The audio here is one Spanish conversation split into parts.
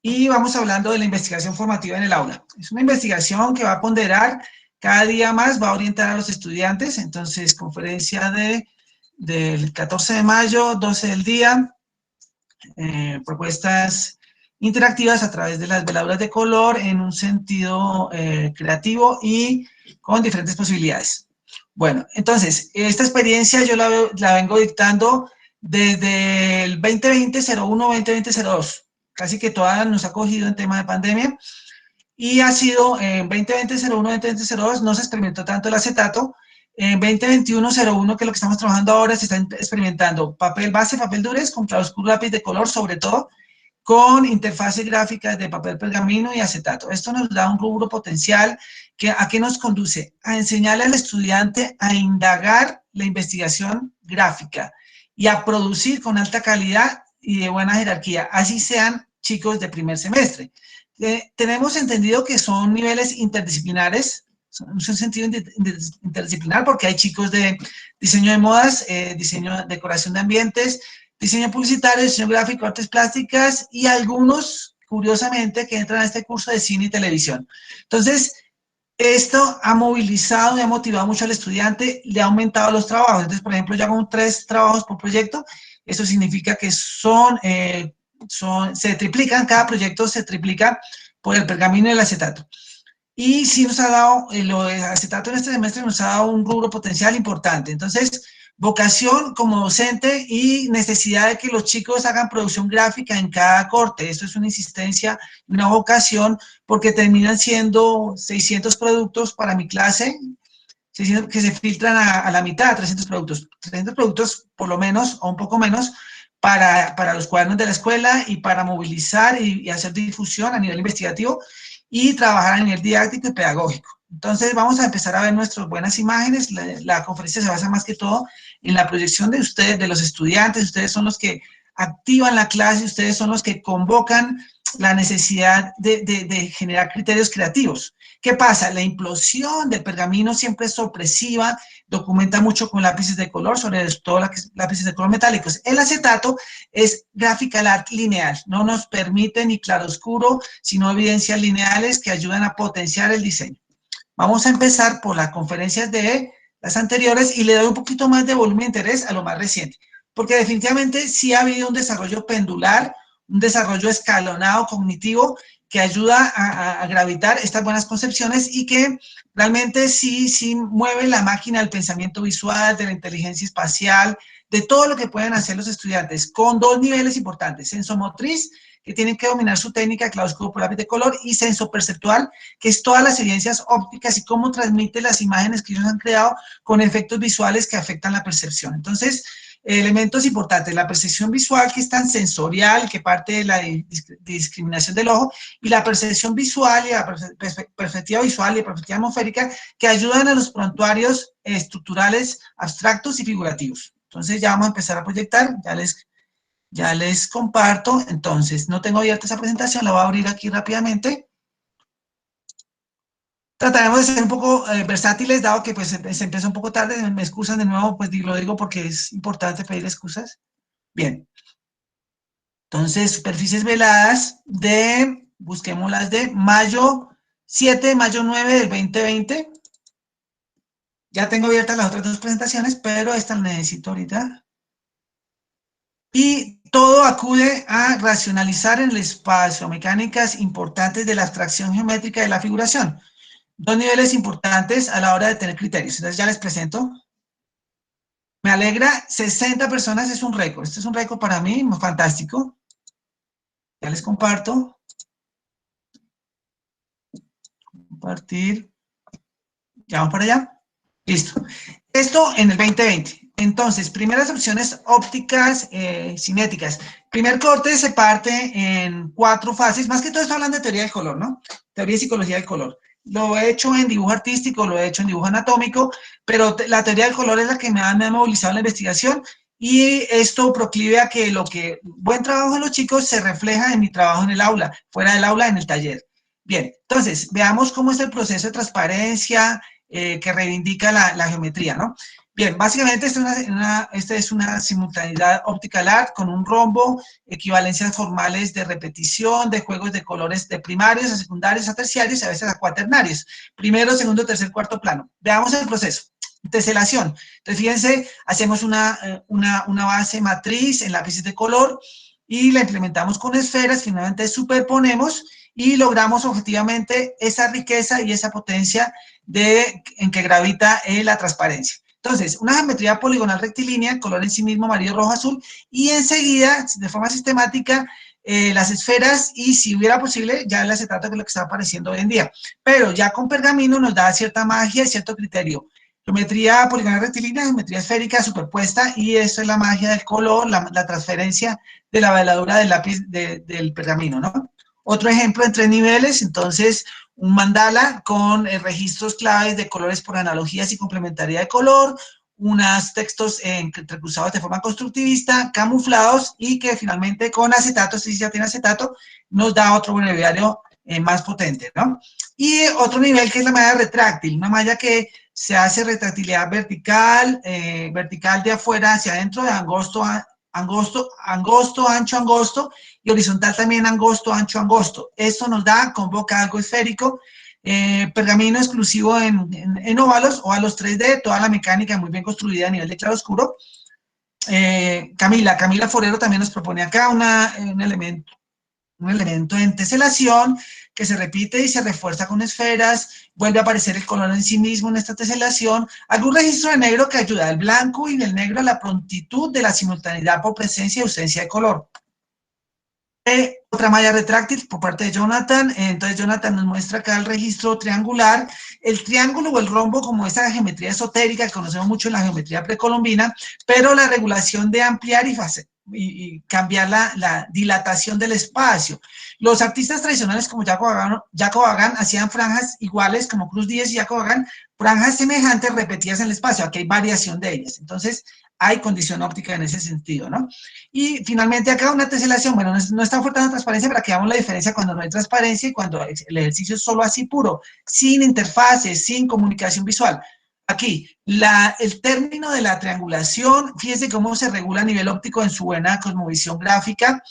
y vamos hablando de la investigación formativa en el aula. Es una investigación que va a ponderar cada día más, va a orientar a los estudiantes. Entonces, conferencia del 14 de mayo, 12 del día, propuestas interactivas a través de las veladuras de color en un sentido creativo y con diferentes posibilidades. Bueno, entonces, esta experiencia yo la vengo dictando desde el 2020-01, 2020-02. Casi que toda nos ha cogido en tema de pandemia. Y ha sido en 2020-01, 2020-02, no se experimentó tanto el acetato. En 2021-01, que es lo que estamos trabajando ahora, se está experimentando papel base, papel durez, con claroscuro lápiz de color, sobre todo, con interfaces gráficas de papel pergamino y acetato. Esto nos da un rubro potencial que ¿a qué nos conduce? A enseñarle al estudiante a indagar la investigación gráfica y a producir con alta calidad y de buena jerarquía, así sean chicos de primer semestre. Tenemos entendido que son niveles interdisciplinares, en un sentido interdisciplinar, porque hay chicos de diseño de modas, diseño de decoración de ambientes, diseño publicitario, diseño gráfico, artes plásticas y algunos, curiosamente, que entran a este curso de cine y televisión. Entonces, esto ha movilizado y ha motivado mucho al estudiante, le ha aumentado los trabajos. Entonces, por ejemplo, yo hago 3 trabajos por proyecto. Eso significa que se triplican, cada proyecto se triplica por el pergamino y el acetato. Y sí nos ha dado, lo de acetato en este semestre nos ha dado un rubro potencial importante. Entonces, vocación como docente y necesidad de que los chicos hagan producción gráfica en cada corte. Esto es una insistencia, una vocación, porque terminan siendo 600 productos para mi clase, 600 que se filtran a la mitad, 300 productos. 300 productos por lo menos, o un poco menos, para los cuadernos de la escuela y para movilizar y hacer difusión a nivel investigativo y trabajar a nivel didáctico y pedagógico. Entonces vamos a empezar a ver nuestras buenas imágenes. La conferencia se basa más que todo en la proyección de ustedes, de los estudiantes. Ustedes son los que activan la clase, ustedes son los que convocan la necesidad de generar criterios creativos. ¿Qué pasa? La implosión del pergamino siempre es sorpresiva, documenta mucho con lápices de color, sobre todo lápices de color metálicos. El acetato es graphical art lineal, no nos permite ni claroscuro, sino evidencias lineales que ayudan a potenciar el diseño. Vamos a empezar por las conferencias de las anteriores y le doy un poquito más de volumen de interés a lo más reciente, porque definitivamente sí ha habido un desarrollo pendular, un desarrollo escalonado cognitivo que ayuda a gravitar estas buenas concepciones y que realmente sí mueve la máquina del pensamiento visual, de la inteligencia espacial, de todo lo que pueden hacer los estudiantes, con 2 niveles importantes: sensomotriz, que tienen que dominar su técnica de claroscuro por lápiz de color, y sensoperceptual, que es todas las evidencias ópticas y cómo transmite las imágenes que ellos han creado con efectos visuales que afectan la percepción. Entonces, elementos importantes: la percepción visual, que es tan sensorial, que parte de la discriminación del ojo, y la percepción visual y la perspectiva visual y la perspectiva atmosférica, que ayudan a los prontuarios estructurales, abstractos y figurativos. Entonces ya vamos a empezar a proyectar, ya les comparto. Entonces, no tengo abierta esa presentación, la voy a abrir aquí rápidamente. Trataremos de ser un poco versátiles, dado que pues, se empezó un poco tarde. Me excusan de nuevo, pues lo digo porque es importante pedir excusas. Bien. Entonces, superficies veladas busquémoslas de mayo 7, mayo 9 del 2020. Ya tengo abiertas las otras 2 presentaciones, pero esta la necesito ahorita. Y todo acude a racionalizar en el espacio mecánicas importantes de la abstracción geométrica de la figuración. 2 niveles importantes a la hora de tener criterios. Entonces ya les presento. Me alegra, 60 personas es un récord. Este es un récord para mí, muy fantástico. Ya les comparto. Compartir. Ya vamos para allá. Listo. Esto en el 2020. Entonces, primeras opciones ópticas cinéticas. Primer corte se parte en 4 fases. Más que todo esto hablando de teoría del color, ¿no? Teoría y psicología del color. Lo he hecho en dibujo artístico, lo he hecho en dibujo anatómico, pero la teoría del color es la que me ha movilizado en la investigación, y esto proclive a que buen trabajo de los chicos se refleja en mi trabajo en el aula, fuera del aula, en el taller. Bien, entonces, veamos cómo es el proceso de transparencia que reivindica la geometría, ¿no? Bien, básicamente esta es una simultaneidad optical art con un rombo, equivalencias formales de repetición, de juegos de colores de primarios a secundarios a terciarios y a veces a cuaternarios. Primero, segundo, tercer, cuarto plano. Veamos el proceso. Teselación. Entonces, fíjense, hacemos una base matriz en lápices de color y la implementamos con esferas, finalmente superponemos y logramos objetivamente esa riqueza y esa potencia en que gravita la transparencia. Entonces, una geometría poligonal rectilínea, color en sí mismo amarillo, rojo, azul, y enseguida, de forma sistemática, las esferas, y si hubiera posible, ya el acetato, que es lo que está apareciendo hoy en día. Pero ya con pergamino nos da cierta magia y cierto criterio. Geometría poligonal rectilínea, geometría esférica superpuesta, y eso es la magia del color, la transferencia de la veladura del lápiz del pergamino, ¿no? Otro ejemplo en 3 niveles, entonces, un mandala con registros claves de colores por analogías y complementariedad de color, unos textos entrecruzados de forma constructivista, camuflados, y que finalmente con acetato, si ya tiene acetato, nos da otro breviario más potente, ¿no? Y otro nivel que es la malla retráctil, una malla que se hace retractilidad vertical, vertical de afuera hacia adentro, de angosto, angosto, ancho, angosto, y horizontal también angosto, ancho, angosto. Esto nos convoca algo esférico, pergamino exclusivo en óvalos 3D, toda la mecánica muy bien construida a nivel de claroscuro. Camila Forero también nos propone acá un elemento en teselación que se repite y se refuerza con esferas, vuelve a aparecer el color en sí mismo en esta teselación, algún registro de negro que ayuda al blanco y del negro a la prontitud de la simultaneidad por presencia y ausencia de color. Otra malla retráctil por parte de Jonathan. Entonces Jonathan nos muestra acá el registro triangular, el triángulo o el rombo como esa geometría esotérica que conocemos mucho en la geometría precolombina, pero la regulación de ampliar y cambiar la dilatación del espacio. Los artistas tradicionales como Jacob Hagan hacían franjas iguales como Cruz Díez y Jacob Hagan, franjas semejantes repetidas en el espacio. Aquí hay variación de ellas. Entonces hay condición óptica en ese sentido, ¿no? Y finalmente acá una teselación, bueno, no está faltando transparencia, pero aquí vemos la diferencia cuando no hay transparencia y cuando el ejercicio es solo así puro, sin interfaces, sin comunicación visual. Aquí, el término de la triangulación, fíjense cómo se regula a nivel óptico en su buena cosmovisión gráfica,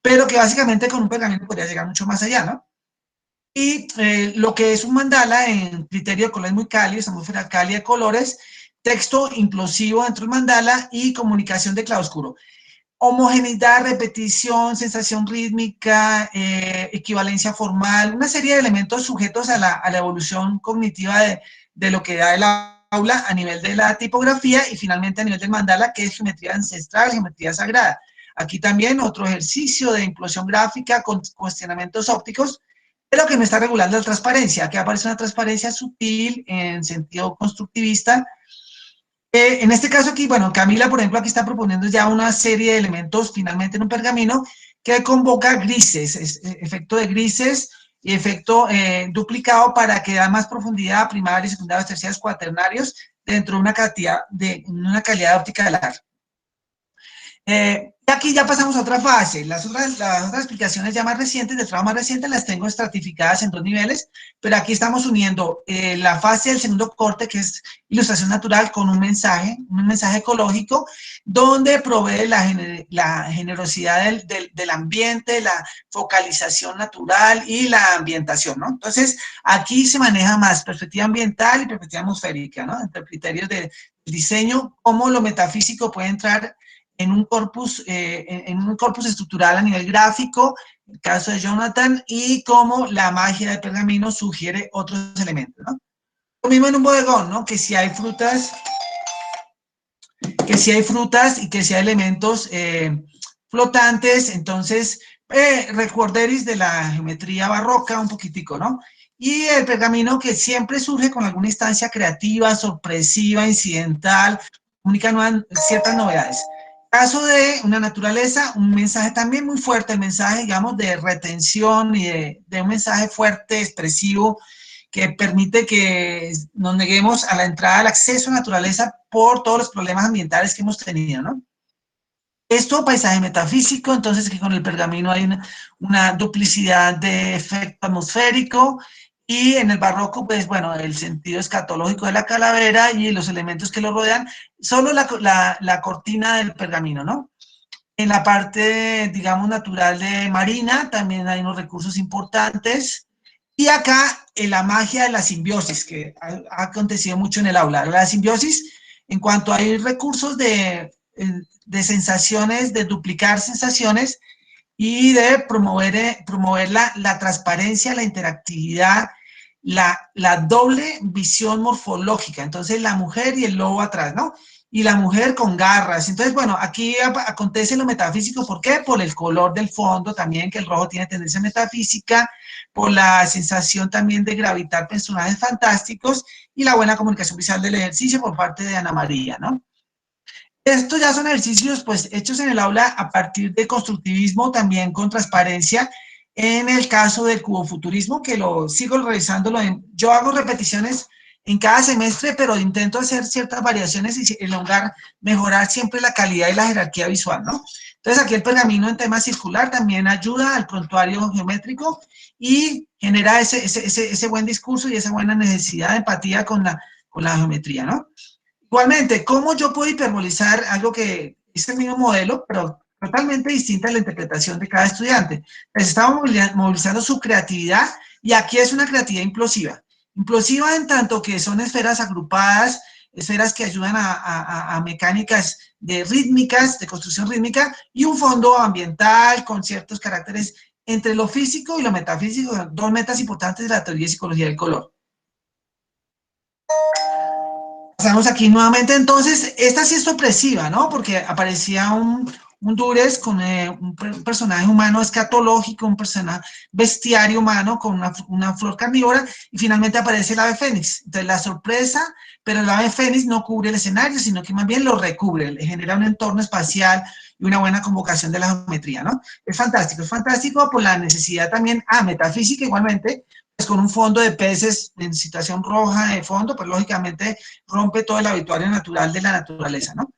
pero que básicamente con un pergamino podría llegar mucho más allá, ¿no? Y lo que es un mandala en criterio de colores muy cálidos, atmósfera cálida de colores, texto implosivo dentro del mandala y comunicación de claroscuro. Homogeneidad, repetición, sensación rítmica, equivalencia formal, una serie de elementos sujetos a la evolución cognitiva de lo que da el aula a nivel de la tipografía y finalmente a nivel del mandala, que es geometría ancestral, geometría sagrada. Aquí también otro ejercicio de implosión gráfica con cuestionamientos ópticos, pero que no está regulando la transparencia. Aquí aparece una transparencia sutil en sentido constructivista. En este caso aquí, bueno, Camila, por ejemplo, aquí está proponiendo ya una serie de elementos finalmente en un pergamino que convoca grises, efecto de grises y efecto duplicado para que da más profundidad a primarios, secundarios, terciarios, cuaternarios dentro de una calidad óptica del ar. Aquí ya pasamos a otra fase. Las otras explicaciones ya más recientes, del trabajo más reciente, las tengo estratificadas en 2 niveles, pero aquí estamos uniendo la fase del segundo corte, que es ilustración natural, con un mensaje ecológico, donde provee la generosidad del ambiente, la focalización natural y la ambientación, ¿no? Entonces, aquí se maneja más perspectiva ambiental y perspectiva atmosférica, ¿no? Entre criterios de diseño, cómo lo metafísico puede entrar en un corpus estructural a nivel gráfico, el caso de Jonathan, y cómo la magia del pergamino sugiere otros elementos, ¿no? Lo mismo en un bodegón, ¿no? Que si hay frutas y que si hay elementos flotantes, entonces recorderis de la geometría barroca un poquitico, ¿no? Y el pergamino que siempre surge con alguna instancia creativa, sorpresiva, incidental, comunica ciertas novedades. Caso de una naturaleza, un mensaje también muy fuerte, el mensaje, digamos, de retención y de un mensaje fuerte, expresivo, que permite que nos neguemos a la entrada al acceso a la naturaleza por todos los problemas ambientales que hemos tenido, ¿no? Esto, paisaje metafísico, entonces que con el pergamino hay una duplicidad de efecto atmosférico Y en el barroco, pues bueno, el sentido escatológico de la calavera y los elementos que lo rodean, solo la cortina del pergamino, ¿no? En la parte, digamos, natural de marina, también hay unos recursos importantes. Y acá, en la magia de la simbiosis, que ha acontecido mucho en el aula. La simbiosis, en cuanto hay recursos de sensaciones, de duplicar sensaciones y de promover la transparencia, la interactividad, la doble visión morfológica. Entonces, la mujer y el lobo atrás, ¿no? Y la mujer con garras. Entonces, bueno, aquí acontece lo metafísico. ¿Por qué? Por el color del fondo también, que el rojo tiene tendencia metafísica, por la sensación también de gravitar personajes fantásticos y la buena comunicación visual del ejercicio por parte de Ana María, ¿no? Estos ya son ejercicios pues hechos en el aula a partir de constructivismo, también con transparencia. En el caso del cubofuturismo, que lo sigo revisándolo, yo hago repeticiones en cada semestre, pero intento hacer ciertas variaciones y en lugar mejorar siempre la calidad y la jerarquía visual, ¿no? Entonces aquí el pergamino en tema circular también ayuda al prontuario geométrico y genera ese buen discurso y esa buena necesidad de empatía con la geometría, ¿no? Igualmente, ¿cómo yo puedo hiperbolizar algo que es el mismo modelo, pero totalmente distinta a la interpretación de cada estudiante? Les estamos movilizando su creatividad y aquí es una creatividad implosiva. Implosiva en tanto que son esferas agrupadas, esferas que ayudan a mecánicas de rítmicas, de construcción rítmica y un fondo ambiental con ciertos caracteres entre lo físico y lo metafísico, dos metas importantes de la teoría y psicología del color. Pasamos aquí nuevamente, entonces, esta sí es sorpresiva, ¿no? Porque aparecía un Dures con un personaje humano escatológico, un personaje bestiario humano con una flor carnívora, y finalmente aparece el ave fénix. Entonces, la sorpresa, pero el ave fénix no cubre el escenario, sino que más bien lo recubre, le genera un entorno espacial y una buena convocación de la geometría, ¿no? Es fantástico por la necesidad también, metafísica igualmente, pues con un fondo de peces en situación roja de fondo, pues lógicamente rompe todo el habituario natural de la naturaleza, ¿no?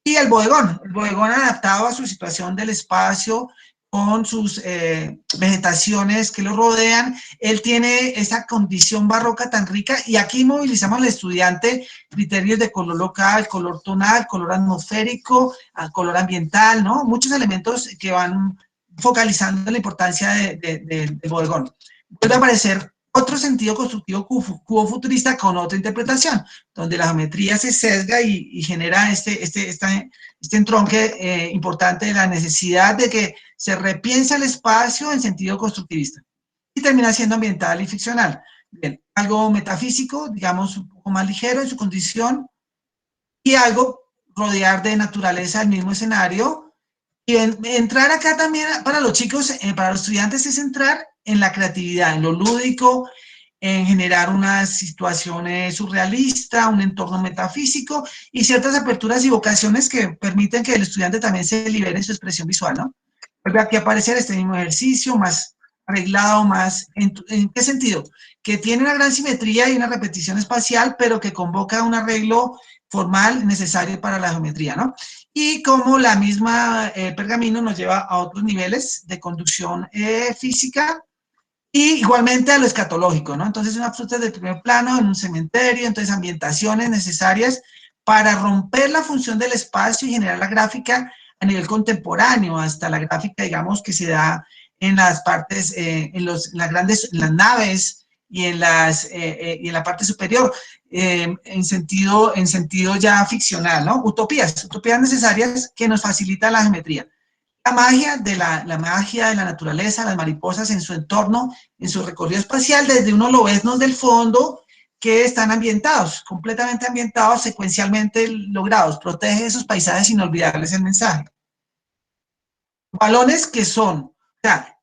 Y el bodegón adaptado a su situación del espacio, con sus vegetaciones que lo rodean, él tiene esa condición barroca tan rica, y aquí movilizamos al estudiante criterios de color local, color tonal, color atmosférico, color ambiental, ¿no? Muchos elementos que van focalizando la importancia del bodegón. Vuelve a aparecer otro sentido constructivo cubo-futurista con otra interpretación, donde la geometría se sesga y genera este entronque importante de la necesidad de que se repiense el espacio en sentido constructivista. Y termina siendo ambiental y ficcional. Bien, algo metafísico, digamos, un poco más ligero en su condición, y algo rodear de naturaleza el mismo escenario. Y entrar acá también para los chicos, para los estudiantes, es entrar en la creatividad, en lo lúdico, en generar una situación surrealista, un entorno metafísico y ciertas aperturas y vocaciones que permiten que el estudiante también se libere en su expresión visual, ¿no? Vuelve aquí a aparecer este mismo ejercicio, más arreglado, más, ¿en qué sentido? Que tiene una gran simetría y una repetición espacial, pero que convoca un arreglo formal necesario para la geometría, ¿no? Y como la misma pergamino nos lleva a otros niveles de conducción física, y igualmente a lo escatológico, ¿no? Entonces, una fruta de primer plano en un cementerio, entonces ambientaciones necesarias para romper la función del espacio y generar la gráfica a nivel contemporáneo, hasta la gráfica, digamos, que se da en las partes, en las grandes, en las naves y en la parte superior, en sentido ya ficcional, ¿no? Utopías necesarias que nos facilita la geometría. La magia de la naturaleza, las mariposas en su entorno, en su recorrido espacial, desde unos lobeznos del fondo que están ambientados, completamente ambientados, secuencialmente logrados. Protege esos paisajes inolvidables el mensaje. Balones que son, o sea,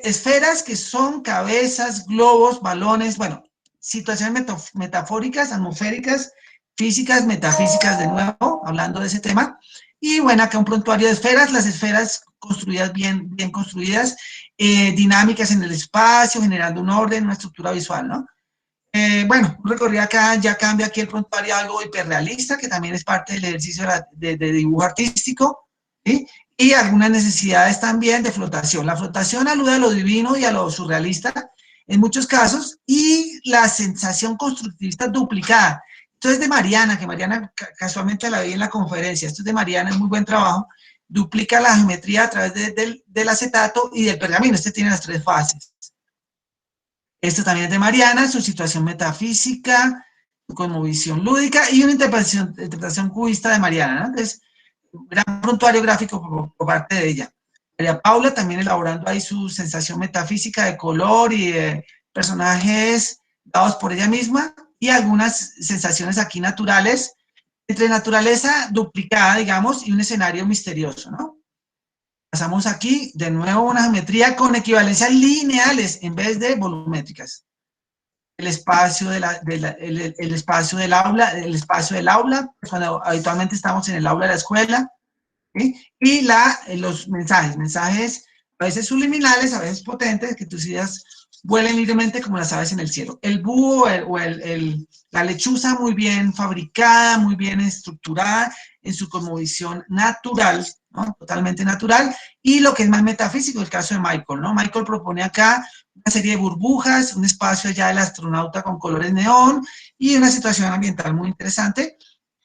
esferas que son cabezas, globos, balones, bueno, situaciones metafóricas, atmosféricas, físicas, metafísicas, de nuevo, hablando de ese tema. Y bueno, acá un prontuario de esferas, las esferas construidas bien construidas, dinámicas en el espacio, generando un orden, una estructura visual, ¿no? Bueno, un recorrido acá, ya cambia aquí el prontuario a algo hiperrealista, que también es parte del ejercicio de dibujo artístico, ¿sí? Y algunas necesidades también de flotación. La flotación alude a lo divino y a lo surrealista, en muchos casos, y la sensación constructivista duplicada. Esto es de Mariana, que Mariana casualmente la vi en la conferencia. Esto es de Mariana, es muy buen trabajo. Duplica la geometría a través del acetato y del pergamino. Este tiene las 3 fases. Esto también es de Mariana, su situación metafísica, su cosmovisión lúdica y una interpretación cubista de Mariana, ¿no? Entonces, un gran prontuario gráfico por parte de ella. María Paula también elaborando ahí su sensación metafísica de color y de personajes dados por ella misma y algunas sensaciones aquí naturales, entre naturaleza duplicada, digamos, y un escenario misterioso, ¿no? Pasamos aquí, de nuevo, una geometría con equivalencias lineales en vez de volumétricas. El espacio, el espacio del aula, pues cuando habitualmente estamos en el aula de la escuela, ¿sí? Y los mensajes a veces subliminales, a veces potentes, que tus ideas vuelen libremente como las aves en el cielo. El búho la lechuza muy bien fabricada, muy bien estructurada en su cosmovisión natural, ¿no? Totalmente natural, y lo que es más metafísico, el caso de Michael, ¿no? Michael propone acá una serie de burbujas, un espacio allá del astronauta con colores neón y una situación ambiental muy interesante,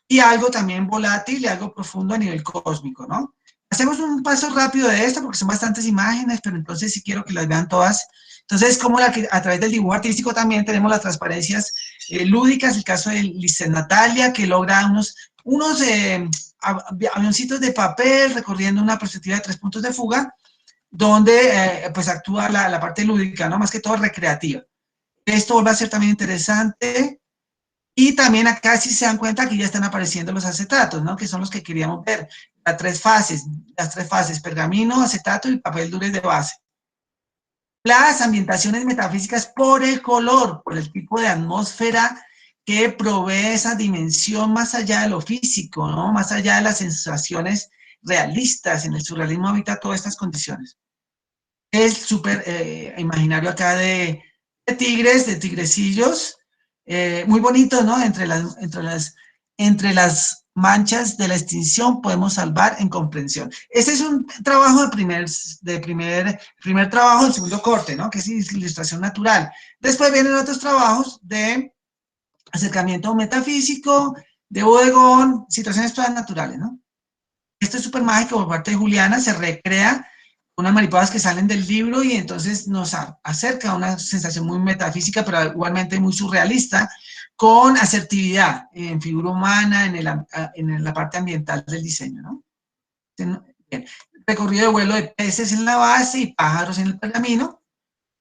y algo también volátil y algo profundo a nivel cósmico, ¿no? Hacemos un paso rápido de esto porque son bastantes imágenes, pero entonces sí quiero que las vean todas. Entonces, como a través del dibujo artístico también tenemos las transparencias lúdicas, el caso de Lice Natalia, que logra unos avioncitos de papel recorriendo una perspectiva de 3 puntos de fuga, donde pues actúa la parte lúdica, ¿no? Más que todo recreativa. Esto va a ser también interesante. Y también acá si se dan cuenta que ya están apareciendo los acetatos, ¿no? Que son los que queríamos ver. Las tres fases, pergamino, acetato y papel dures de base. Las ambientaciones metafísicas por el color, por el tipo de atmósfera que provee esa dimensión más allá de lo físico, ¿no? Más allá de las sensaciones realistas. En el surrealismo habita todas estas condiciones. El súper imaginario acá de tigres, de tigrecillos, muy bonito, ¿no? Entre las manchas de la extinción podemos salvar en comprensión. Ese es un trabajo primer trabajo del segundo corte, ¿no? Que es ilustración natural. Después vienen otros trabajos de acercamiento metafísico, de bodegón, situaciones todas naturales, ¿no? Esto es súper mágico por parte de Juliana, se recrea unas mariposas que salen del libro y entonces nos acerca a una sensación muy metafísica, pero igualmente muy surrealista, con asertividad en figura humana, en la parte ambiental del diseño, ¿no? Bien. Recorrido de vuelo de peces en la base y pájaros en el pergamino,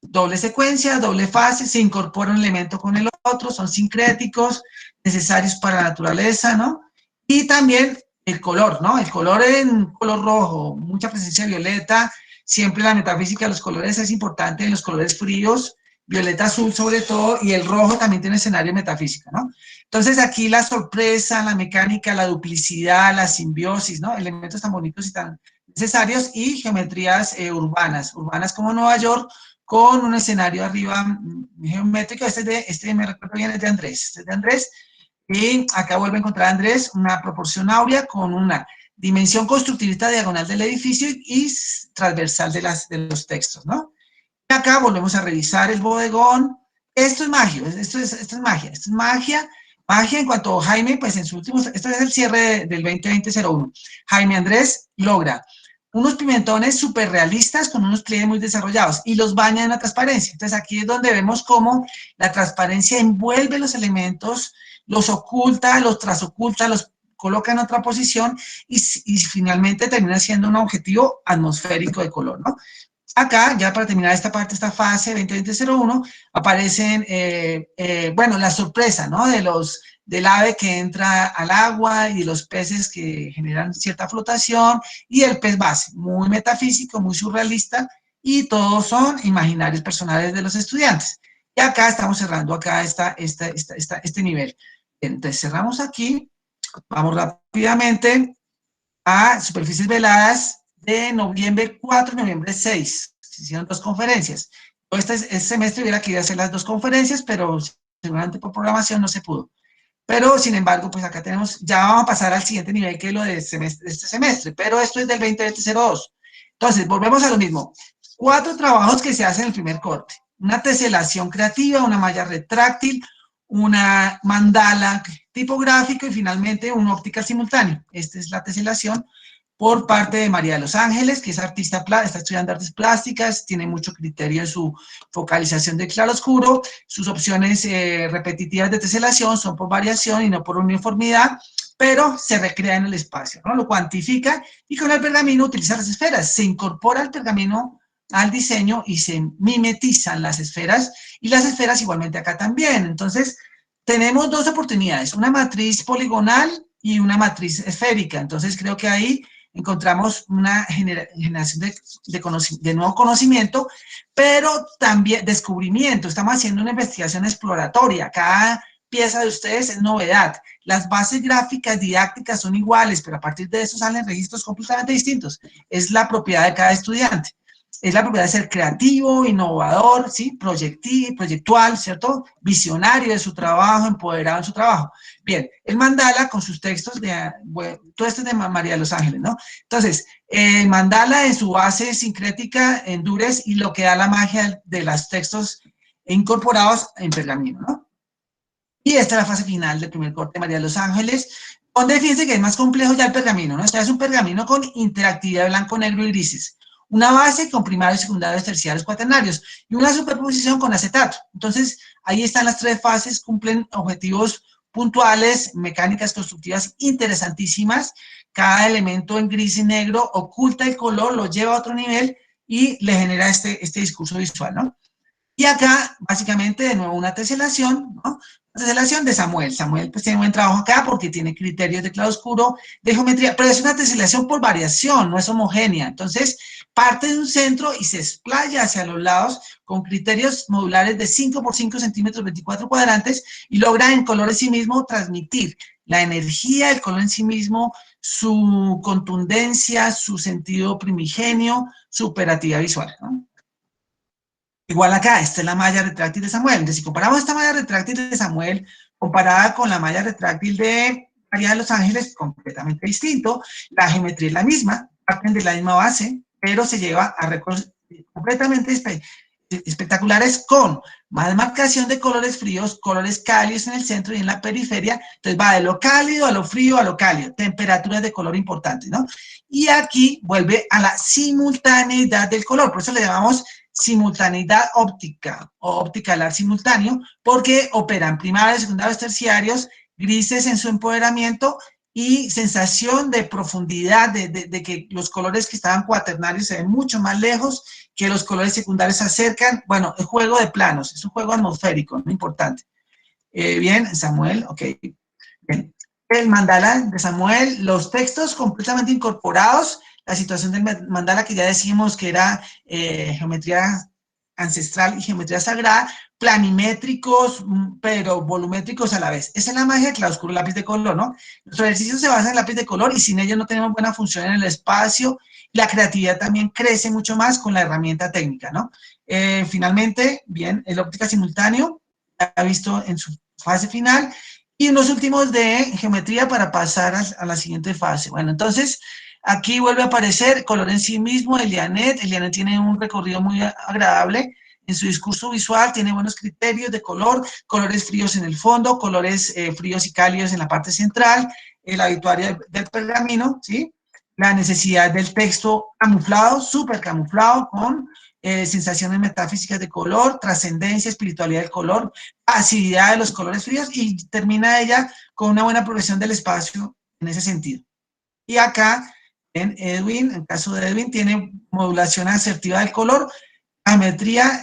doble secuencia, doble fase, se incorpora un elemento con el otro, son sincréticos, necesarios para la naturaleza, ¿no? Y también el color, ¿no? El color en color rojo, mucha presencia violeta, siempre la metafísica de los colores es importante, en los colores fríos, violeta, azul sobre todo, y el rojo también tiene escenario metafísico, ¿no? Entonces aquí la sorpresa, la mecánica, la duplicidad, la simbiosis, ¿no? Elementos tan bonitos y tan necesarios, y geometrías urbanas como Nueva York, con un escenario arriba geométrico. Este me recuerdo bien, es de Andrés. Este es de Andrés. Y acá vuelve a encontrar Andrés una proporción áurea con una dimensión constructivista diagonal del edificio y transversal de los textos, ¿no? Y acá volvemos a revisar el bodegón. Esto es magia, esto es magia, esto es magia. Magia en cuanto a Jaime, pues en su último, esto es el cierre del 2020-01. Jaime Andrés logra unos pimentones súper realistas con unos pliegues muy desarrollados y los baña en la transparencia. Entonces aquí es donde vemos cómo la transparencia envuelve los elementos, los oculta, los trasoculta, los coloca en otra posición y finalmente termina siendo un objetivo atmosférico de color, ¿no? Acá, ya para terminar esta parte, esta fase 2020-01, aparecen, bueno, la sorpresa, ¿no? Del ave que entra al agua y los peces que generan cierta flotación y el pez base, muy metafísico, muy surrealista, y todos son imaginarios personales de los estudiantes. Y acá estamos cerrando acá este nivel. Entonces cerramos aquí, vamos rápidamente a superficies veladas de noviembre 4 y noviembre 6. Se hicieron 2 conferencias. Este semestre hubiera querido hacer las 2 conferencias, pero seguramente por programación no se pudo. Pero, sin embargo, pues acá tenemos, ya vamos a pasar al siguiente nivel que es lo de este semestre, pero esto es del 2020-02. Entonces, volvemos a lo mismo. 4 trabajos que se hacen en el primer corte. una teselación creativa, una malla retráctil, una mandala tipográfico y finalmente un óptica simultáneo. Esta es la teselación por parte de María de los Ángeles, que es artista, está estudiando artes plásticas, tiene mucho criterio en su focalización de claroscuro, sus opciones repetitivas de teselación son por variación y no por uniformidad, pero se recrea en el espacio, ¿no? Lo cuantifica y con el pergamino utiliza las esferas, se incorpora el pergamino al diseño y se mimetizan las esferas, y las esferas igualmente acá también. Entonces, tenemos dos oportunidades, una matriz poligonal y una matriz esférica. Entonces, creo que ahí encontramos una generación de nuevo conocimiento, pero también descubrimiento. Estamos haciendo una investigación exploratoria. Cada pieza de ustedes es novedad. Las bases gráficas didácticas son iguales, pero a partir de eso salen registros completamente distintos. Es la propiedad de cada estudiante. Es la propiedad de ser creativo, innovador, ¿sí? Proyectual, ¿cierto? Visionario de su trabajo, empoderado en su trabajo. Bien, el mandala con sus textos, todo esto es de María de los Ángeles, ¿no? Entonces, el mandala en su base sincrética endurece y lo que da la magia de los textos incorporados en pergamino, ¿no? Y esta es la fase final del primer corte de María de los Ángeles, donde fíjense que es más complejo ya el pergamino, ¿no? Este es un pergamino con interactividad blanco, negro y grises. Una base con primarios, secundarios, terciarios, cuaternarios, y una superposición con acetato. Entonces, ahí están las tres fases, cumplen objetivos puntuales, mecánicas constructivas interesantísimas. Cada elemento en gris y negro oculta el color, lo lleva a otro nivel y le genera este discurso visual, ¿no? Y acá, básicamente, de nuevo, una teselación, ¿no? La teselación de Samuel. Samuel, pues, tiene buen trabajo acá porque tiene criterios de claroscuro, de geometría, pero es una teselación por variación, no es homogénea. Entonces, parte de un centro y se explaya hacia los lados con criterios modulares de 5 por 5 centímetros, 24 cuadrantes, y logra en color en sí mismo transmitir la energía del color en sí mismo, su contundencia, su sentido primigenio, su operatividad visual, ¿no? Igual acá, esta es la malla retráctil de Samuel. Entonces, si comparamos esta malla retráctil de Samuel comparada con la malla retráctil de María de los Ángeles, completamente distinto. La geometría es la misma, parten de la misma base, pero se lleva a récords completamente espectaculares con más marcación de colores fríos, colores cálidos en el centro y en la periferia. Entonces va de lo cálido a lo frío a lo cálido, temperaturas de color importantes, ¿no? Y aquí vuelve a la simultaneidad del color, por eso le llamamos simultaneidad óptica o óptica simultáneo, porque operan primarios, secundarios, terciarios, grises en su empoderamiento y sensación de profundidad, de que los colores que estaban cuaternarios se ven mucho más lejos, que los colores secundarios se acercan. Bueno, el juego de planos, es un juego atmosférico, muy importante. Bien, Samuel, ok. Bien. El mandala de Samuel, los textos completamente incorporados, la situación del mandala que ya decimos que era geometría ancestral y geometría sagrada, planimétricos, pero volumétricos a la vez. Esa es la magia del claroscuro lápiz de color, ¿no? Nuestro ejercicio se basa en el lápiz de color y sin ello no tenemos buena función en el espacio. La creatividad también crece mucho más con la herramienta técnica, ¿no? Finalmente, bien, el óptica simultáneo, ha visto en su fase final, y unos últimos de geometría para pasar a la siguiente fase. Bueno, entonces, aquí vuelve a aparecer color en sí mismo, Elianet. Elianet tiene un recorrido muy agradable en su discurso visual, tiene buenos criterios de color, colores fríos en el fondo, colores fríos y cálidos en la parte central, el habituario del pergamino, ¿sí? La necesidad del texto camuflado, súper camuflado, con sensaciones metafísicas de color, trascendencia, espiritualidad del color, pasividad de los colores fríos, y termina ella con una buena progresión del espacio en ese sentido. Y acá, en Edwin, en el caso de Edwin, tiene modulación asertiva del color, geometría,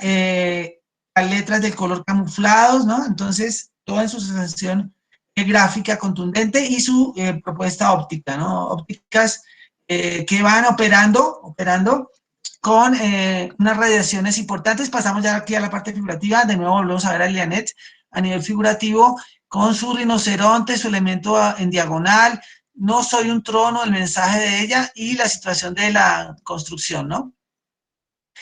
las letras del color camuflados, ¿no? Entonces, todo en su sensación gráfica contundente y su propuesta óptica, ¿no? Ópticas que van operando con unas radiaciones importantes. Pasamos ya aquí a la parte figurativa. De nuevo volvemos a ver a Elianet a nivel figurativo, con su rinoceronte, su elemento en diagonal, no soy un trono, el mensaje de ella y la situación de la construcción, ¿no?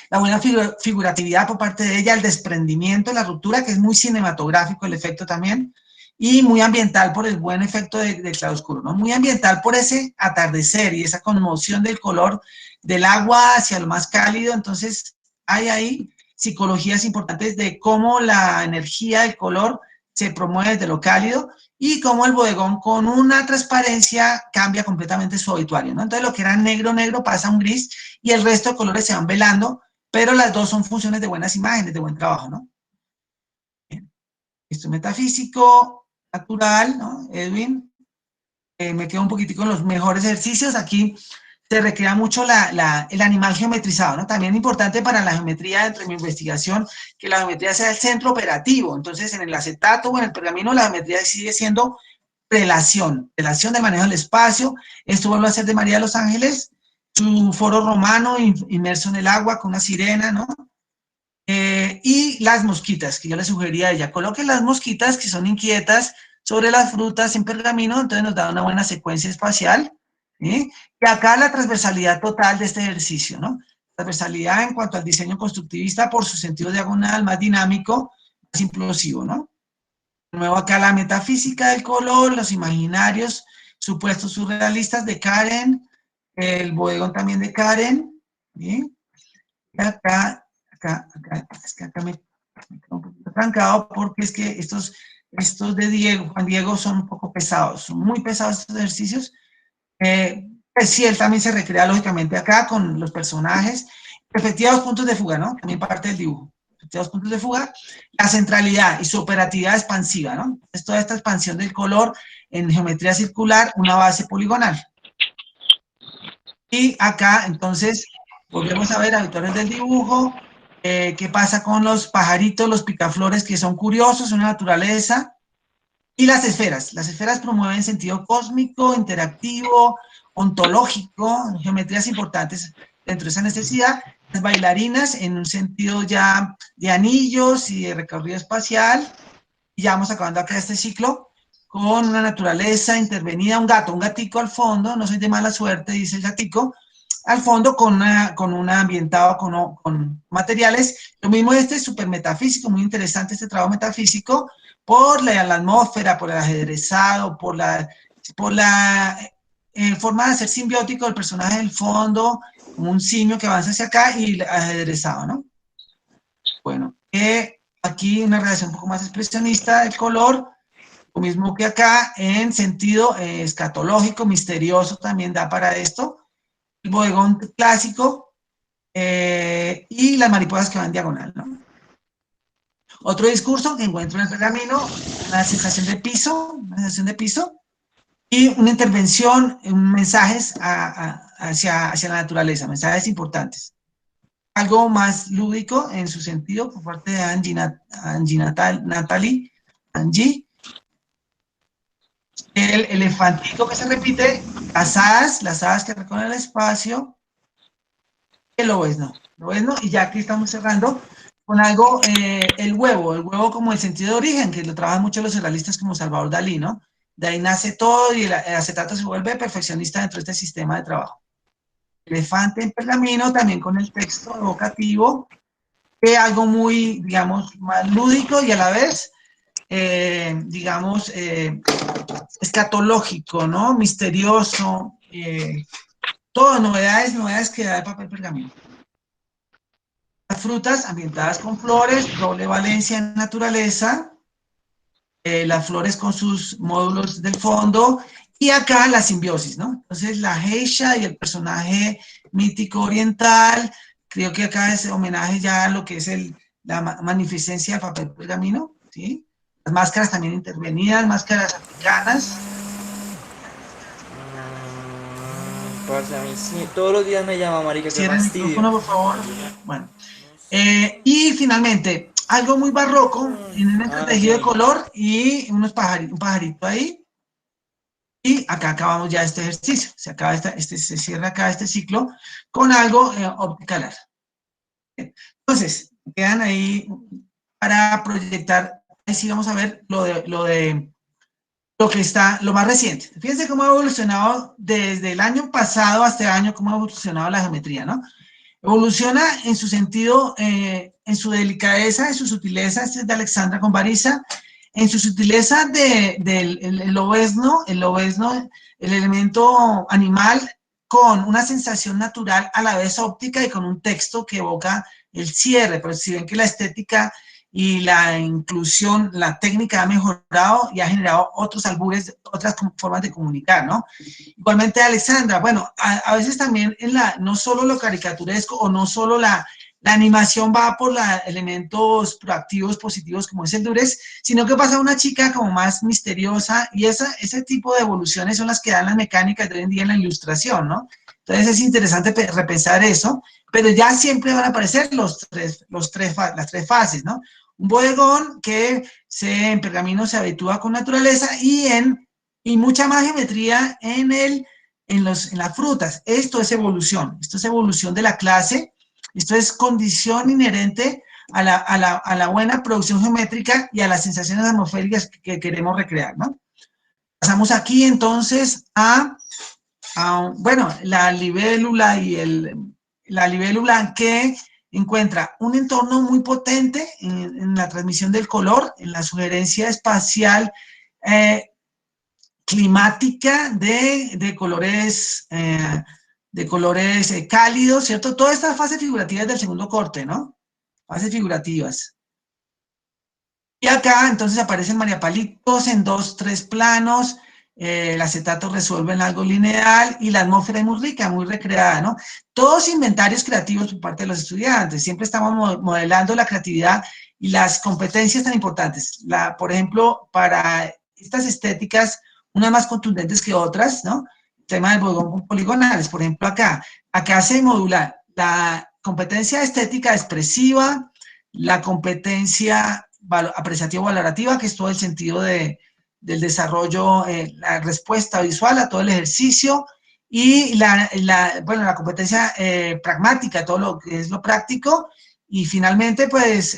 La buena figuratividad por parte de ella, el desprendimiento, la ruptura, que es muy cinematográfico el efecto también, y muy ambiental por el buen efecto de claroscuro, ¿no? Muy ambiental por ese atardecer y esa conmoción del color del agua hacia lo más cálido. Entonces hay ahí psicologías importantes de cómo la energía del color se promueve desde lo cálido y cómo el bodegón con una transparencia cambia completamente su obituario, ¿no? Entonces lo que era negro, negro pasa a un gris y el resto de colores se van velando, pero las dos son funciones de buenas imágenes, de buen trabajo, ¿no? Bien. Esto es metafísico, natural, ¿no? Edwin, me quedo un poquitico en los mejores ejercicios. Aquí se recrea mucho el animal geometrizado, ¿no? También importante para la geometría dentro de mi investigación que la geometría sea el centro operativo. Entonces, en el acetato o en el pergamino, la geometría sigue siendo relación de manejo del espacio. Esto vuelve a ser de María de los Ángeles, su foro romano inmerso en el agua con una sirena, ¿no? Y las mosquitas, que yo le sugería a ella, coloque las mosquitas que son inquietas sobre las frutas en pergamino, entonces nos da una buena secuencia espacial, ¿sí? Y acá la transversalidad total de este ejercicio, ¿no? Transversalidad en cuanto al diseño constructivista por su sentido diagonal, más dinámico, más implosivo, ¿no? De nuevo acá la metafísica del color, los imaginarios, supuestos surrealistas de Karen, el bodegón también de Karen, ¿sí? Y acá, es que acá me quedo un poquito trancado porque es que estos de Diego, Juan Diego, son un poco pesados, son muy pesados estos ejercicios. Pues sí, él también se recrea lógicamente acá con los personajes. Efectivos puntos de fuga, ¿no? También parte del dibujo. Efectivos puntos de fuga. La centralidad y su operatividad expansiva, ¿no? Es toda esta expansión del color en geometría circular, una base poligonal. Y acá, entonces, volvemos a ver habitores del dibujo, qué pasa con los pajaritos, los picaflores que son curiosos, una naturaleza, y las esferas. Las esferas promueven sentido cósmico, interactivo, ontológico, geometrías importantes dentro de esa necesidad. Las bailarinas en un sentido ya de anillos y de recorrido espacial. Y ya vamos acabando acá este ciclo con una naturaleza intervenida, un gato, un gatico al fondo, no soy de mala suerte, dice el gatico, al fondo con una ambientado con materiales. Lo mismo este es súper metafísico, muy interesante este trabajo metafísico, por la atmósfera, por el ajedrezado, por la forma de ser simbiótico del personaje del fondo, como un simio que avanza hacia acá y ajedrezado, ¿no? Bueno, aquí una relación un poco más expresionista del color, lo mismo que acá, en sentido escatológico, misterioso también da para esto. El bodegón clásico y las mariposas que van diagonal, ¿no? Otro discurso que encuentro en el pergamino, una sensación de piso, y una intervención, mensajes hacia la naturaleza, mensajes importantes. Algo más lúdico en su sentido por parte de Angie Natalie, el elefantico que se repite, las hadas que recorren el espacio, el lobezno, y ya aquí estamos cerrando con algo, el huevo como el sentido de origen, que lo trabajan mucho los surrealistas como Salvador Dalí, ¿no? De ahí nace todo y el acetato se vuelve perfeccionista dentro de este sistema de trabajo. Elefante en pergamino, también con el texto evocativo, algo muy, digamos, más lúdico y a la vez, digamos, escatológico, ¿no? Misterioso, todo, novedades que da el papel pergamino. Las frutas ambientadas con flores, doble valencia en naturaleza, las flores con sus módulos del fondo, y acá la simbiosis, ¿no? Entonces la geisha y el personaje mítico oriental, creo que acá es homenaje ya a lo que es la magnificencia del papel pergamino, ¿sí? Las máscaras también intervenidas, máscaras africanas. Parce, a mí sí, todos los días me llama, marica, qué Cierra el fastidio. micrófono, por favor. Bueno. Y finalmente, algo muy barroco, tiene un entretejido de Sí. color y un pajarito ahí. Y acá acabamos ya este ejercicio. Se acaba se cierra acá este ciclo con algo opticalar. Entonces, quedan ahí para proyectar. Ahí sí vamos a ver lo que está, lo más reciente. Fíjense cómo ha evolucionado desde el año pasado hasta el año, cómo ha evolucionado la geometría, ¿no? Evoluciona en su sentido, en su delicadeza, en su sutileza, este es de Alexandra Convariza, en su sutileza del lobezno, el elemento animal, con una sensación natural a la vez óptica y con un texto que evoca el cierre, pero si ven que la estética y la inclusión, la técnica ha mejorado y ha generado otros albures, otras formas de comunicar, ¿no? Igualmente, Alexandra, bueno, a veces también no solo lo caricaturesco o no solo la animación va por elementos proactivos, positivos, como es el Dures, sino que pasa una chica como más misteriosa y ese tipo de evoluciones son las que dan las mecánicas de hoy en día en la ilustración, ¿no? Entonces es interesante repensar eso, pero ya siempre van a aparecer las tres fases, ¿no? Un bodegón que en pergamino se habitúa con naturaleza y mucha más geometría en las frutas. Esto es evolución de la clase, esto es condición inherente a la buena producción geométrica y a las sensaciones atmosféricas que queremos recrear, ¿no? Pasamos aquí entonces bueno, la libélula la libélula que encuentra un entorno muy potente en la transmisión del color, en la sugerencia espacial climática de colores cálidos, ¿cierto? Todas estas fases figurativas del segundo corte, ¿no? Fases figurativas. Y acá entonces aparecen mariapalitos en 2, 3 planos, el acetato resuelve en algo lineal y la atmósfera es muy rica, muy recreada, ¿no? Todos inventarios creativos por parte de los estudiantes, siempre estamos modelando la creatividad y las competencias tan importantes. Por ejemplo, para estas estéticas, unas más contundentes que otras, ¿no? El tema del bodegón poligonales, por ejemplo, acá se modula la competencia estética expresiva, la competencia apreciativa valorativa, que es todo el sentido del desarrollo, la respuesta visual a todo el ejercicio, y bueno, la competencia pragmática, todo lo que es lo práctico, y finalmente, pues,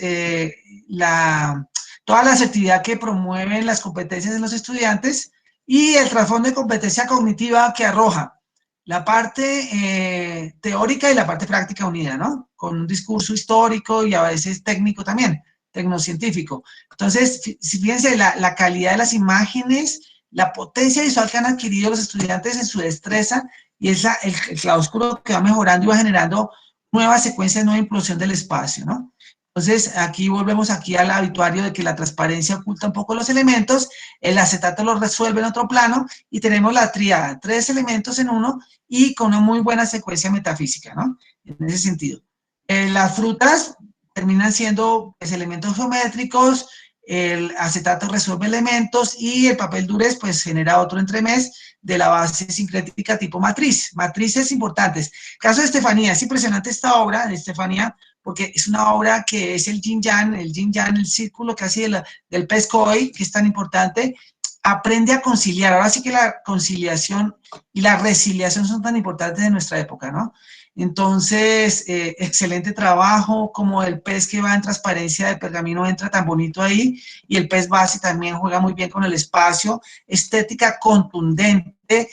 toda la asertividad que promueven las competencias de los estudiantes, y el trasfondo de competencia cognitiva que arroja la parte teórica y la parte práctica unida, ¿no? Con un discurso histórico y a veces técnico también, tecnocientífico. Entonces, fíjense la calidad de las imágenes, la potencia visual que han adquirido los estudiantes en su destreza y es el claroscuro que va mejorando y va generando nuevas secuencias, nueva implosión del espacio, ¿no? Entonces, aquí volvemos aquí al habituario de que la transparencia oculta un poco los elementos, el acetato los resuelve en otro plano y tenemos la tríada, 3 elementos en uno y con una muy buena secuencia metafísica, ¿no? En ese sentido. Las frutas terminan siendo pues, elementos geométricos, el acetato resuelve elementos y el papel Dures pues genera otro entremés de la base sincrética tipo matriz. Matrices importantes. Caso de Estefanía, es impresionante esta obra de Estefanía porque es una obra que es el yin-yang, el círculo casi del pez koi, que es tan importante, aprende a conciliar. Ahora sí que la conciliación y la resiliación son tan importantes en nuestra época, ¿no? Entonces, excelente trabajo, como el pez que va en transparencia de pergamino entra tan bonito ahí, y el pez base también juega muy bien con el espacio, estética contundente,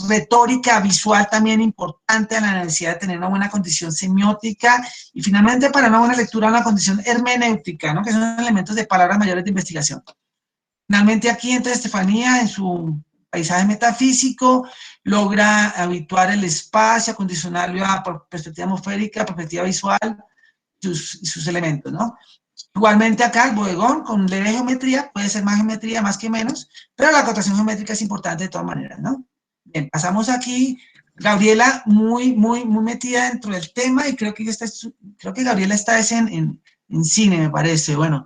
retórica visual también importante a la necesidad de tener una buena condición semiótica, y finalmente para una buena lectura una condición hermenéutica, ¿no? Que son elementos de palabras mayores de investigación. Finalmente aquí entra Estefanía en su paisaje metafísico, logra habituar el espacio, acondicionarlo a perspectiva atmosférica, perspectiva visual, sus elementos, ¿no? Igualmente acá el bodegón con leve geometría, puede ser más geometría, más que menos, pero la acotación geométrica es importante de todas maneras, ¿no? Bien, pasamos aquí. Gabriela muy metida dentro del tema y creo que Gabriela está en cine, me parece, bueno.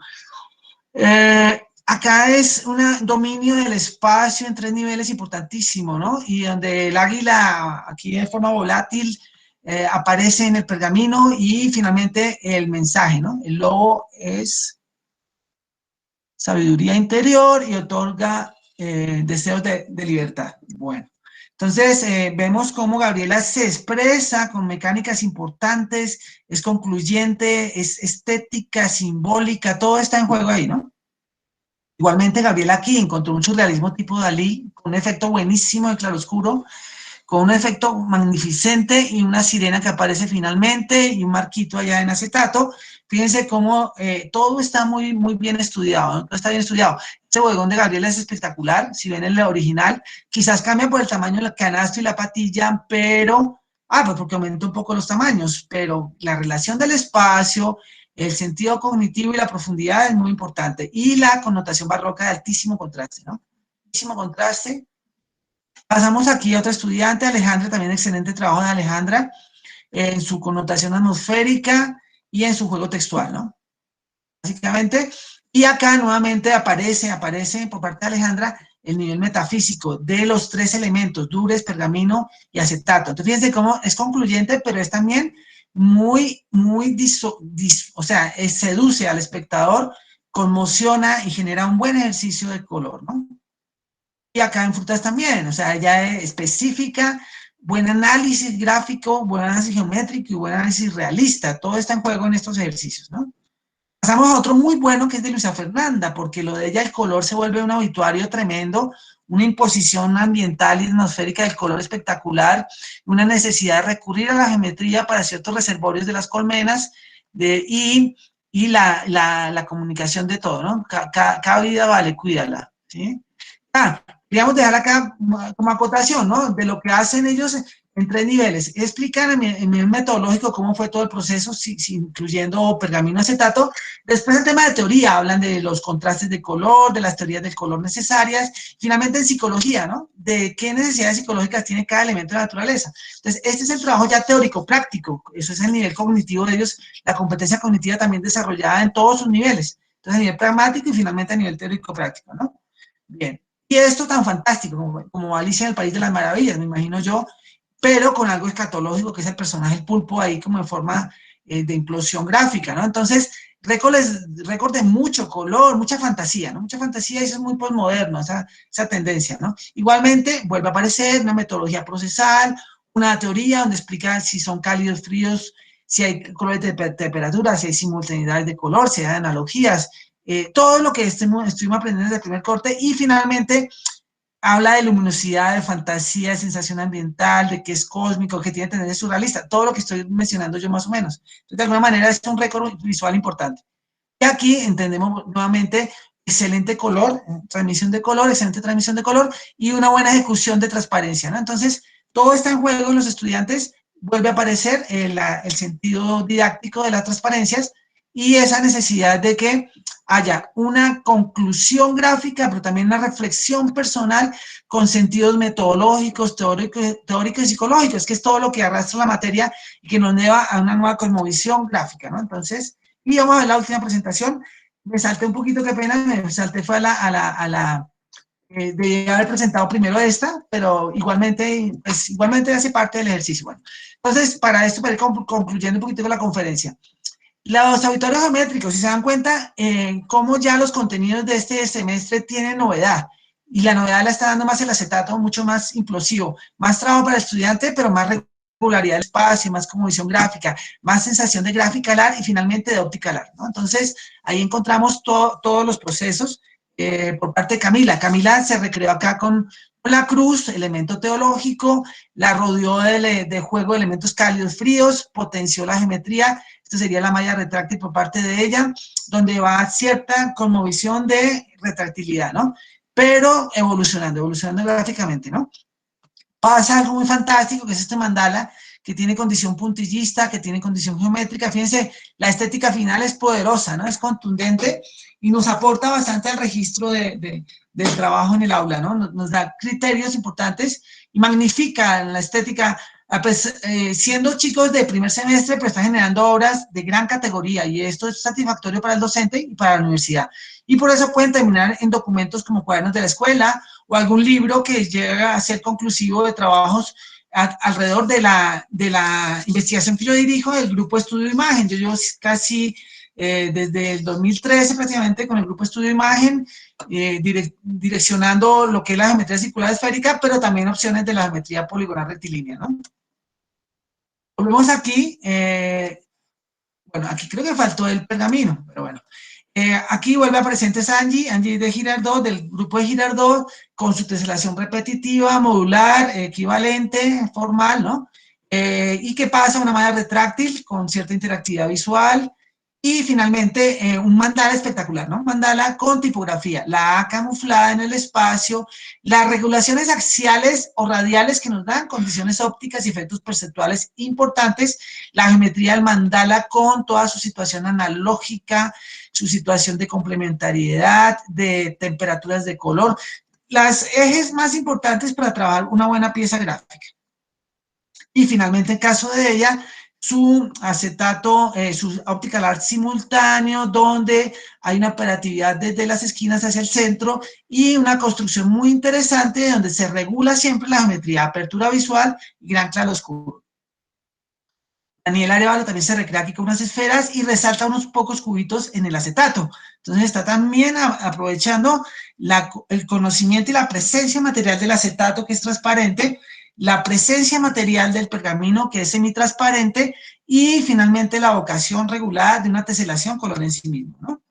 Acá es un dominio del espacio en 3 niveles importantísimo, ¿no? Y donde el águila, aquí de forma volátil, aparece en el pergamino y finalmente el mensaje, ¿no? El lobo es sabiduría interior y otorga deseos de libertad. Bueno, entonces vemos cómo Gabriela se expresa con mecánicas importantes, es concluyente, es estética, simbólica, todo está en juego ahí, ¿no? Igualmente, Gabriel aquí encontró un surrealismo tipo Dalí, con un efecto buenísimo de claroscuro, con un efecto magnificente y una sirena que aparece finalmente y un marquito allá en acetato. Fíjense cómo todo está muy bien estudiado, ¿no? Todo está bien estudiado. Este bodegón de Gabriel es espectacular, si ven el original, quizás cambia por el tamaño del canasto y la patilla, pero Pues porque aumenta un poco los tamaños, pero la relación del espacio, el sentido cognitivo y la profundidad es muy importante. Y la connotación barroca de altísimo contraste, ¿no? Altísimo contraste. Pasamos aquí a otra estudiante, Alejandra, también excelente trabajo de Alejandra, en su connotación atmosférica y en su juego textual, ¿no? Básicamente, y acá nuevamente aparece por parte de Alejandra el nivel metafísico de los 3 elementos, dures, pergamino y acetato. Entonces, fíjense cómo es concluyente, pero es también muy, o sea, seduce al espectador, conmociona y genera un buen ejercicio de color, ¿no? Y acá en frutas también, o sea, ya es específica, buen análisis gráfico, buen análisis geométrico y buen análisis realista. Todo está en juego en estos ejercicios, ¿no? Pasamos a otro muy bueno que es de Luisa Fernanda, porque lo de ella, el color se vuelve un obituario tremendo, una imposición ambiental y atmosférica del color espectacular, una necesidad de recurrir a la geometría para ciertos reservorios de las colmenas y la comunicación de todo, ¿no? Cada vida vale, cuídala, ¿sí? Queríamos dejar acá como acotación, ¿no? De lo que hacen ellos en 3 niveles. Explican en nivel metodológico cómo fue todo el proceso, incluyendo pergamino acetato. Después el tema de teoría, hablan de los contrastes de color, de las teorías del color necesarias. Finalmente en psicología, ¿no? De qué necesidades psicológicas tiene cada elemento de la naturaleza. Entonces, este es el trabajo ya teórico, práctico. Eso es el nivel cognitivo de ellos, la competencia cognitiva también desarrollada en todos sus niveles. Entonces, a nivel pragmático y finalmente a nivel teórico práctico, ¿no? Bien. Y esto tan fantástico como Alicia en el País de las Maravillas, me imagino yo, pero con algo escatológico, que es el personaje el pulpo ahí como en forma de implosión gráfica, ¿no? Entonces, récord de mucho color, mucha fantasía, ¿no? Mucha fantasía y eso es muy postmoderno, esa tendencia, ¿no? Igualmente, vuelve a aparecer una metodología procesal, una teoría donde explica si son cálidos, fríos, si hay colores de temperatura, si hay simultaneidades de color, si hay analogías, todo lo que estuvimos aprendiendo desde el primer corte y finalmente habla de luminosidad, de fantasía, de sensación ambiental, de que es cósmico, que tiene tendencia surrealista, todo lo que estoy mencionando yo más o menos. Entonces, de alguna manera, es un récord visual importante. Y aquí entendemos nuevamente excelente color, excelente transmisión de color y una buena ejecución de transparencia, ¿no? Entonces, todo está en juego en los estudiantes, vuelve a aparecer el sentido didáctico de las transparencias y esa necesidad de que haya una conclusión gráfica, pero también una reflexión personal con sentidos metodológicos, teóricos y psicológicos, que es todo lo que arrastra la materia y que nos lleva a una nueva cosmovisión gráfica, ¿no? Entonces, y vamos a ver la última presentación. Me salté un poquito, qué pena, me salté fue debía haber presentado primero esta, pero igualmente, pues, igualmente hace parte del ejercicio. Bueno, entonces, para esto, para ir concluyendo un poquito con la conferencia. Los auditorios geométricos, si se dan cuenta, cómo ya los contenidos de este semestre tienen novedad. Y la novedad la está dando más el acetato, mucho más implosivo, más trabajo para el estudiante, pero más regularidad del espacio, más como visión gráfica, más sensación de gráfica alar y finalmente de óptica alar, ¿no? Entonces, ahí encontramos todos los procesos por parte de Camila. Camila se recreó acá con la cruz, elemento teológico, la rodeó de juego de elementos cálidos fríos, potenció la geometría. Esto sería la malla retráctil por parte de ella, donde va cierta conmovisión de retractilidad, ¿no? Pero evolucionando gráficamente, ¿no? Pasa algo muy fantástico, que es este mandala, que tiene condición puntillista, que tiene condición geométrica. Fíjense, la estética final es poderosa, ¿no? Es contundente y nos aporta bastante al registro del trabajo en el aula, ¿no? Nos da criterios importantes y magnifica la estética. Pues, siendo chicos de primer semestre, pues está generando obras de gran categoría y esto es satisfactorio para el docente y para la universidad. Y por eso pueden terminar en documentos como cuadernos de la escuela o algún libro que llega a ser conclusivo de trabajos alrededor de la investigación que yo dirijo del Grupo Estudio Imagen. Yo llevo casi desde el 2013 prácticamente con el Grupo Estudio Imagen, direccionando lo que es la geometría circular esférica, pero también opciones de la geometría poligonal rectilínea, ¿no? Volvemos aquí, bueno, aquí creo que faltó el pergamino, pero bueno. Aquí vuelve a presente Angie de Girardot, del grupo de Girardot, con su teselación repetitiva, modular, equivalente, formal, ¿no? Y que pasa una malla retráctil con cierta interactividad visual, Y finalmente, un mandala espectacular, ¿no? Un mandala con tipografía, la A camuflada en el espacio, las regulaciones axiales o radiales que nos dan condiciones ópticas y efectos perceptuales importantes, la geometría del mandala con toda su situación analógica, su situación de complementariedad, de temperaturas de color, las ejes más importantes para trabajar una buena pieza gráfica. Y finalmente, en caso de ella, su acetato, su optical art simultáneo, donde hay una operatividad desde las esquinas hacia el centro y una construcción muy interesante donde se regula siempre la geometría, apertura visual y gran claroscuro. Daniel Arevalo también se recrea aquí con unas esferas y resalta unos pocos cubitos en el acetato. Entonces está también aprovechando el conocimiento y la presencia material del acetato, que es transparente, la presencia material del pergamino, que es semitransparente, y finalmente la vocación regulada de una teselación color en sí mismo, ¿no?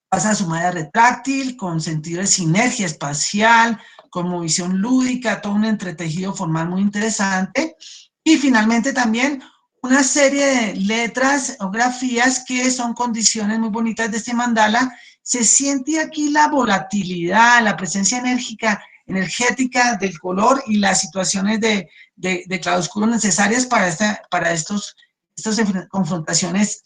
Pasa a su malla retráctil, con sentido de sinergia espacial, con movilización lúdica, todo un entretejido formal muy interesante, y finalmente también una serie de letras o grafías que son condiciones muy bonitas de este mandala. Se siente aquí la volatilidad, la presencia energética del color y las situaciones de claroscuro necesarias para estas confrontaciones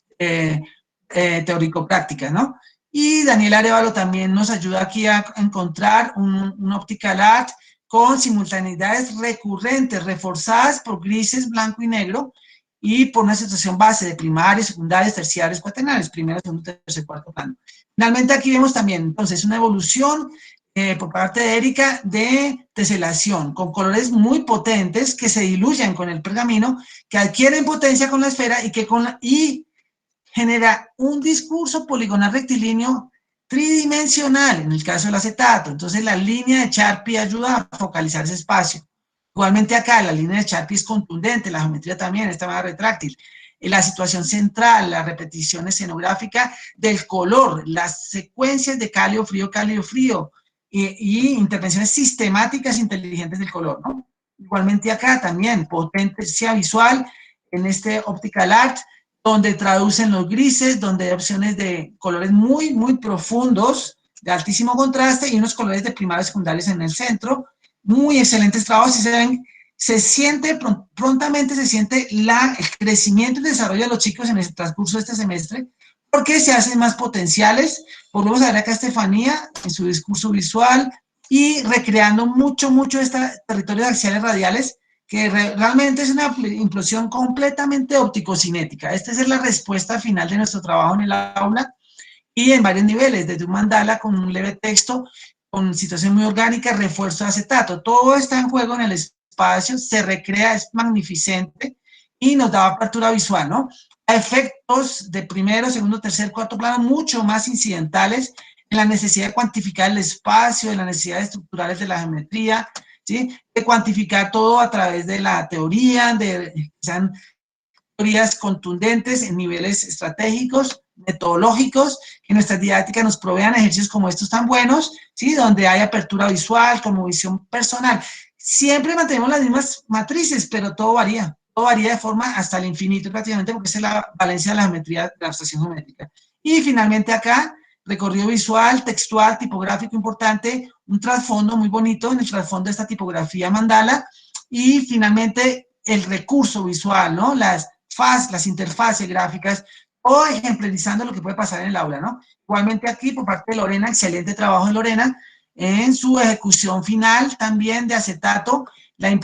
teórico-prácticas, ¿no? Y Daniel Arevalo también nos ayuda aquí a encontrar un optical art con simultaneidades recurrentes, reforzadas por grises, blanco y negro, y por una situación base de primarios, secundarios, terciarios, cuaternarios, primero, segundo, tercer, cuarto plano. Finalmente aquí vemos también, entonces, una evolución por parte de Erika de teselación, con colores muy potentes que se diluyen con el pergamino, que adquieren potencia con la esfera y genera un discurso poligonal rectilíneo tridimensional, en el caso del acetato. Entonces la línea de Charpy ayuda a focalizar ese espacio. Igualmente acá la línea de Charpy es contundente, la geometría también, esta más retráctil. La situación central, la repetición escenográfica del color, las secuencias de cálido, frío, y intervenciones sistemáticas inteligentes del color, ¿no? Igualmente acá también, potencia visual en este optical art, donde traducen los grises, donde hay opciones de colores muy, muy profundos, de altísimo contraste, y unos colores de primarios y secundarios en el centro. Muy excelentes trabajos, y se siente, prontamente se siente el crecimiento y desarrollo de los chicos en el transcurso de este semestre, porque se hacen más potenciales. Volvemos a ver acá a Estefanía en su discurso visual y recreando mucho estos territorios axiales radiales, que realmente es una implosión completamente óptico-cinética. Esta es la respuesta final de nuestro trabajo en el aula y en varios niveles, desde un mandala con un leve texto, con situación muy orgánica, refuerzo de acetato. Todo está en juego en el espacio, se recrea, es magnificente y nos da apertura visual, ¿no? A efectos de primero, segundo, tercer, cuarto plano, mucho más incidentales en la necesidad de cuantificar el espacio, en las necesidades estructurales de la geometría, ¿sí? De cuantificar todo a través de la teoría, de sean teorías contundentes en niveles estratégicos, metodológicos, que nuestras didácticas nos provean ejercicios como estos tan buenos, ¿sí? Donde hay apertura visual, como visión personal. Siempre mantenemos las mismas matrices, pero todo varía de forma hasta el infinito prácticamente, porque esa es la valencia de la geometría, de la abstracción geométrica. Y finalmente acá, recorrido visual, textual, tipográfico importante, un trasfondo muy bonito en el trasfondo de esta tipografía mandala, y finalmente el recurso visual, ¿no? Las interfaces gráficas, o ejemplarizando lo que puede pasar en el aula, ¿no? Igualmente aquí, por parte de Lorena, excelente trabajo de Lorena, en su ejecución final también de acetato, el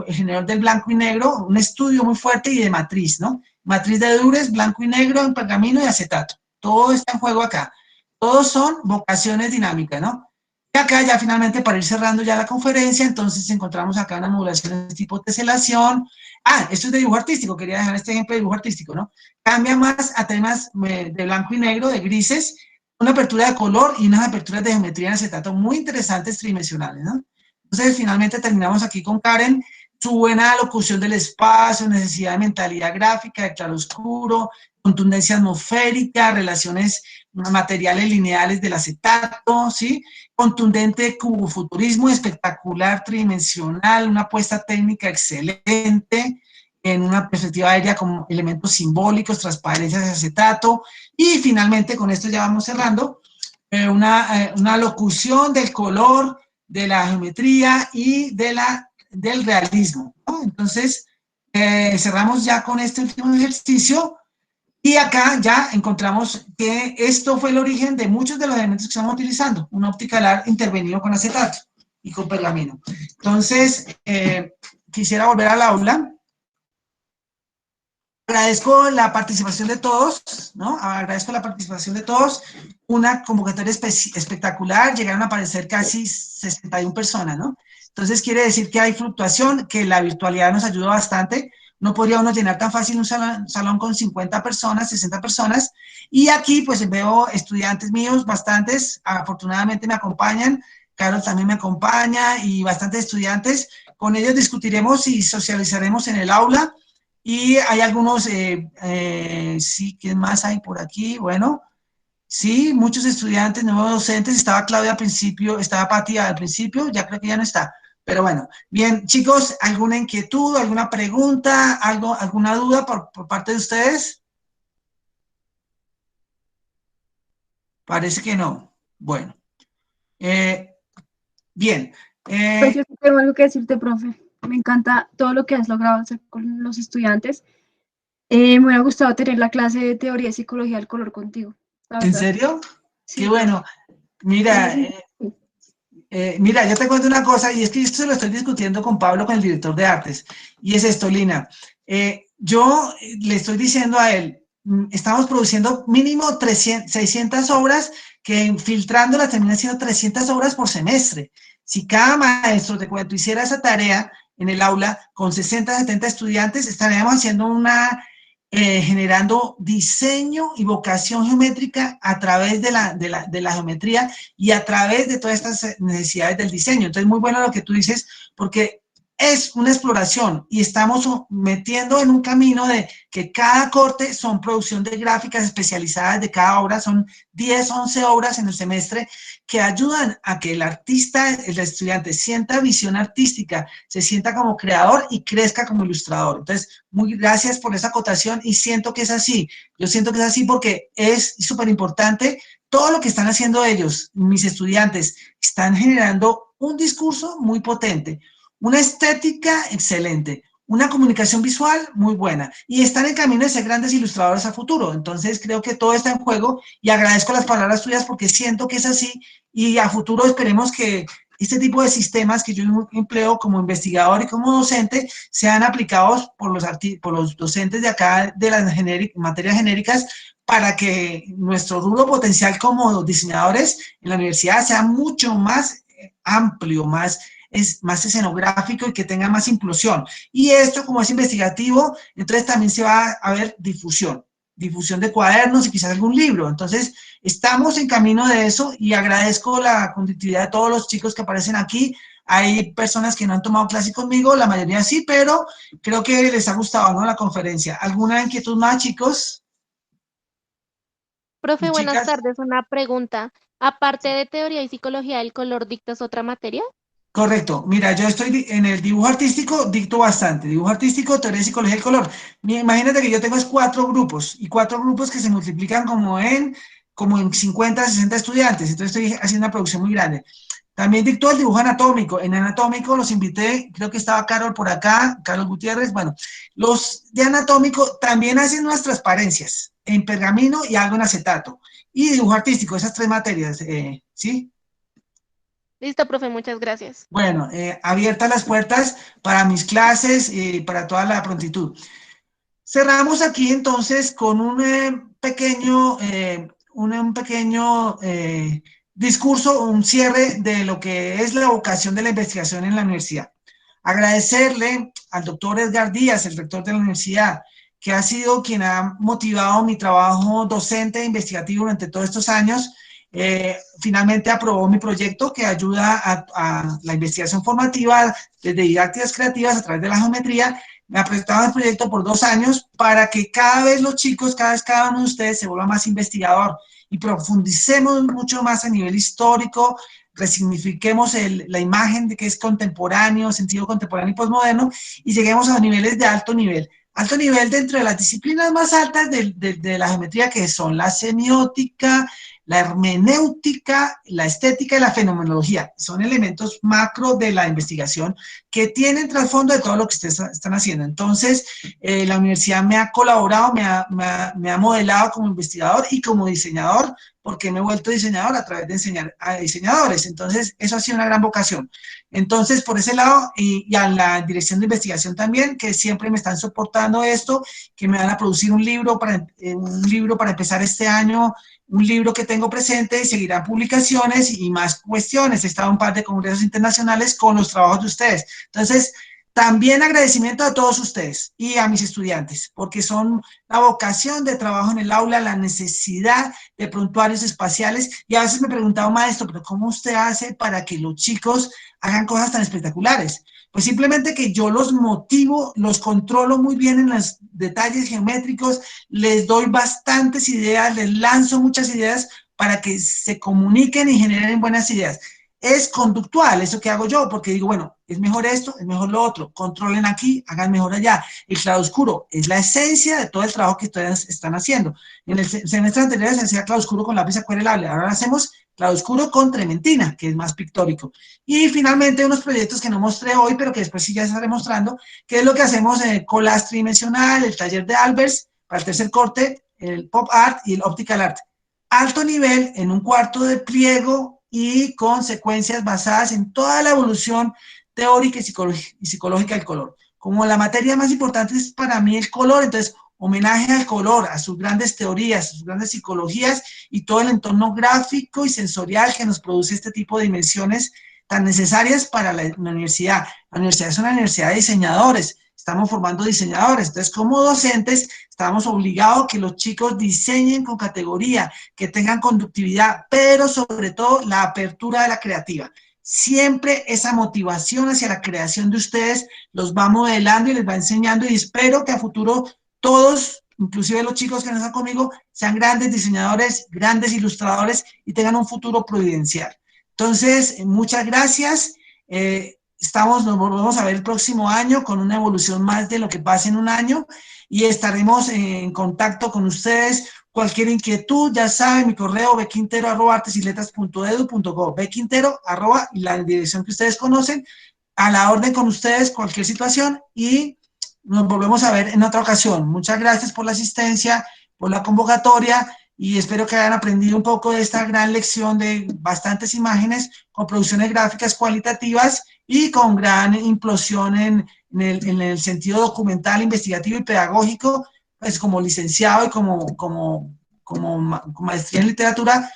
generador del blanco y negro, un estudio muy fuerte y de matriz, ¿no? Matriz de Dures, blanco y negro, en pergamino y acetato. Todo está en juego acá. Todos son vocaciones dinámicas, ¿no? Y acá ya finalmente, para ir cerrando ya la conferencia, entonces encontramos acá unas modulaciones tipo teselación. Esto es de dibujo artístico, quería dejar este ejemplo de dibujo artístico, ¿no? Cambia más a temas de blanco y negro, de grises, una apertura de color y unas aperturas de geometría en acetato muy interesantes tridimensionales, ¿no? Entonces, finalmente terminamos aquí con Karen, su buena locución del espacio, necesidad de mentalidad gráfica, de claroscuro, contundencia atmosférica, relaciones materiales lineales del acetato, ¿sí? Contundente cubofuturismo, espectacular, tridimensional, una apuesta técnica excelente, en una perspectiva aérea como elementos simbólicos, transparencias de acetato, y finalmente, con esto ya vamos cerrando, una locución del color, de la geometría y del realismo, ¿no? Entonces, cerramos ya con este último ejercicio, y acá ya encontramos que esto fue el origen de muchos de los elementos que estamos utilizando, un opticalar intervenido con acetato y con pergamino. Entonces, quisiera volver al aula. Agradezco la participación de todos, ¿no? Agradezco la participación de todos. Una convocatoria espectacular, llegaron a aparecer casi 61 personas, ¿no? Entonces quiere decir que hay fluctuación, que la virtualidad nos ayuda bastante. No podría uno llenar tan fácil un salón con 50 personas, 60 personas. Y aquí pues veo estudiantes míos, bastantes, afortunadamente me acompañan. Carol también me acompaña y bastantes estudiantes. Con ellos discutiremos y socializaremos en el aula. Y hay algunos, sí, ¿qué más hay por aquí? Bueno, sí, muchos estudiantes, nuevos docentes, estaba Claudia al principio, estaba Pati al principio, ya creo que ya no está. Pero bueno, bien, chicos, ¿alguna inquietud, alguna pregunta, alguna duda por parte de ustedes? Parece que no. Bueno, eh, bien. Pues yo sí tengo algo que decirte, profe. Me encanta todo lo que has logrado hacer con los estudiantes. Me hubiera gustado tener la clase de teoría y psicología del color contigo, la ¿En verdad. serio? Qué Sí, profe. bueno. Mira, Sí. mira, yo te cuento una cosa, y es que esto se lo estoy discutiendo con Pablo, con el director de artes, y es esto, Lina. Yo le estoy diciendo a él, estamos produciendo mínimo 600 obras, que filtrándolas terminan siendo 300 obras por semestre. Si cada maestro, te cuento, hiciera esa tarea en el aula con 60, 70 estudiantes, estaríamos haciendo generando diseño y vocación geométrica a través de la geometría y a través de todas estas necesidades del diseño. Entonces, muy bueno lo que tú dices, porque es una exploración y estamos metiendo en un camino de que cada corte son producción de gráficas especializadas de cada obra, son 10, 11 obras en el semestre que ayudan a que el artista, el estudiante, sienta visión artística, se sienta como creador y crezca como ilustrador. Entonces, muy gracias por esa acotación y siento que es así. Yo siento que es así porque es súper importante todo lo que están haciendo ellos, mis estudiantes, están generando un discurso muy potente, una estética excelente, una comunicación visual muy buena y están en camino de ser grandes ilustradores a futuro. Entonces creo que todo está en juego y agradezco las palabras tuyas porque siento que es así y a futuro esperemos que este tipo de sistemas que yo empleo como investigador y como docente sean aplicados por los docentes de acá de las materias genéricas para que nuestro rubro potencial como diseñadores en la universidad sea mucho más amplio, más escenográfico y que tenga más inclusión. Y esto, como es investigativo, entonces también se va a ver difusión de cuadernos y quizás algún libro. Entonces, estamos en camino de eso y agradezco la conductividad de todos los chicos que aparecen aquí. Hay personas que no han tomado clase conmigo, la mayoría sí, pero creo que les ha gustado, ¿no?, la conferencia. ¿Alguna inquietud más, chicos y Profe, buenas chicas? tardes. Una pregunta. Aparte de teoría y psicología del color, ¿dictas otra materia? Correcto. Mira, yo estoy en el dibujo artístico, dicto bastante. Dibujo artístico, teoría y psicología del color. Imagínate que yo tengo 4 grupos, y 4 grupos que se multiplican como en 50, 60 estudiantes. Entonces estoy haciendo una producción muy grande. También dictó el dibujo anatómico. En anatómico los invité, creo que estaba Carol por acá, Carlos Gutiérrez. Bueno, los de anatómico también hacen unas transparencias en pergamino y algo en acetato. Y dibujo artístico, esas 3 materias, ¿sí? Listo, profe, muchas gracias. Bueno, abiertas las puertas para mis clases y para toda la prontitud. Cerramos aquí entonces con un pequeño discurso, un cierre de lo que es la vocación de la investigación en la universidad. Agradecerle al doctor Edgar Díaz, el rector de la universidad, que ha sido quien ha motivado mi trabajo docente e investigativo durante todos estos años. Finalmente aprobó mi proyecto que ayuda a la investigación formativa desde didácticas creativas a través de la geometría. Me ha presentado el proyecto por 2 años para que cada vez los chicos, cada uno de ustedes se vuelva más investigador y profundicemos mucho más a nivel histórico, resignifiquemos la imagen de que es contemporáneo, sentido contemporáneo y posmoderno, y lleguemos a niveles de alto nivel. Alto nivel dentro de las disciplinas más altas de la geometría, que son la semiótica, la hermenéutica, la estética y la fenomenología. Son elementos macro de la investigación que tienen trasfondo de todo lo que ustedes están haciendo. Entonces, la universidad me ha colaborado, me ha modelado como investigador y como diseñador, porque me he vuelto diseñador a través de enseñar a diseñadores. Entonces, eso ha sido una gran vocación. Entonces, por ese lado, y a la dirección de investigación también, que siempre me están soportando esto, que me van a producir un libro para empezar este año, un libro que tengo presente, y seguirán publicaciones y más cuestiones. He estado en un par de congresos internacionales con los trabajos de ustedes. Entonces, también agradecimiento a todos ustedes y a mis estudiantes, porque son la vocación de trabajo en el aula, la necesidad de prontuarios espaciales. Y a veces me preguntaba, maestro, pero ¿cómo usted hace para que los chicos hagan cosas tan espectaculares? Pues simplemente que yo los motivo, los controlo muy bien en los detalles geométricos, les doy bastantes ideas, les lanzo muchas ideas para que se comuniquen y generen buenas ideas. Es conductual eso que hago yo, porque digo, bueno, es mejor esto, es mejor lo otro, controlen aquí, hagan mejor allá. El claroscuro es la esencia de todo el trabajo que ustedes están haciendo. En el semestre anterior se hacía claroscuro con lápiz acuarelable, ahora hacemos claroscuro con trementina, que es más pictórico. Y finalmente unos proyectos que no mostré hoy, pero que después sí ya estaré mostrando, que es lo que hacemos en el collage tridimensional, el taller de Albers, para el tercer corte, el pop art y el optical art. Alto nivel en un cuarto de pliego y con secuencias basadas en toda la evolución teórica y psicológica del color. Como la materia más importante es para mí el color, entonces homenaje al color, a sus grandes teorías, a sus grandes psicologías y todo el entorno gráfico y sensorial que nos produce este tipo de dimensiones tan necesarias para la universidad. La universidad es una universidad de diseñadores, estamos formando diseñadores, entonces como docentes estamos obligados a que los chicos diseñen con categoría, que tengan conductividad, pero sobre todo la apertura de la creativa. Siempre esa motivación hacia la creación de ustedes los va modelando y les va enseñando, y espero que a futuro todos, inclusive los chicos que no están conmigo, sean grandes diseñadores, grandes ilustradores y tengan un futuro providencial. Entonces, muchas gracias. Nos volvemos a ver el próximo año con una evolución más de lo que pasa en un año, y estaremos en contacto con ustedes. Cualquier inquietud, ya saben, mi correo bequintero@artesyletras.edu.go, bequintero@ la dirección que ustedes conocen, a la orden con ustedes, cualquier situación, y nos volvemos a ver en otra ocasión. Muchas gracias por la asistencia, por la convocatoria, y espero que hayan aprendido un poco de esta gran lección de bastantes imágenes con producciones gráficas cualitativas y con gran implosión en el sentido documental, investigativo y pedagógico, pues como licenciado y con maestría en literatura,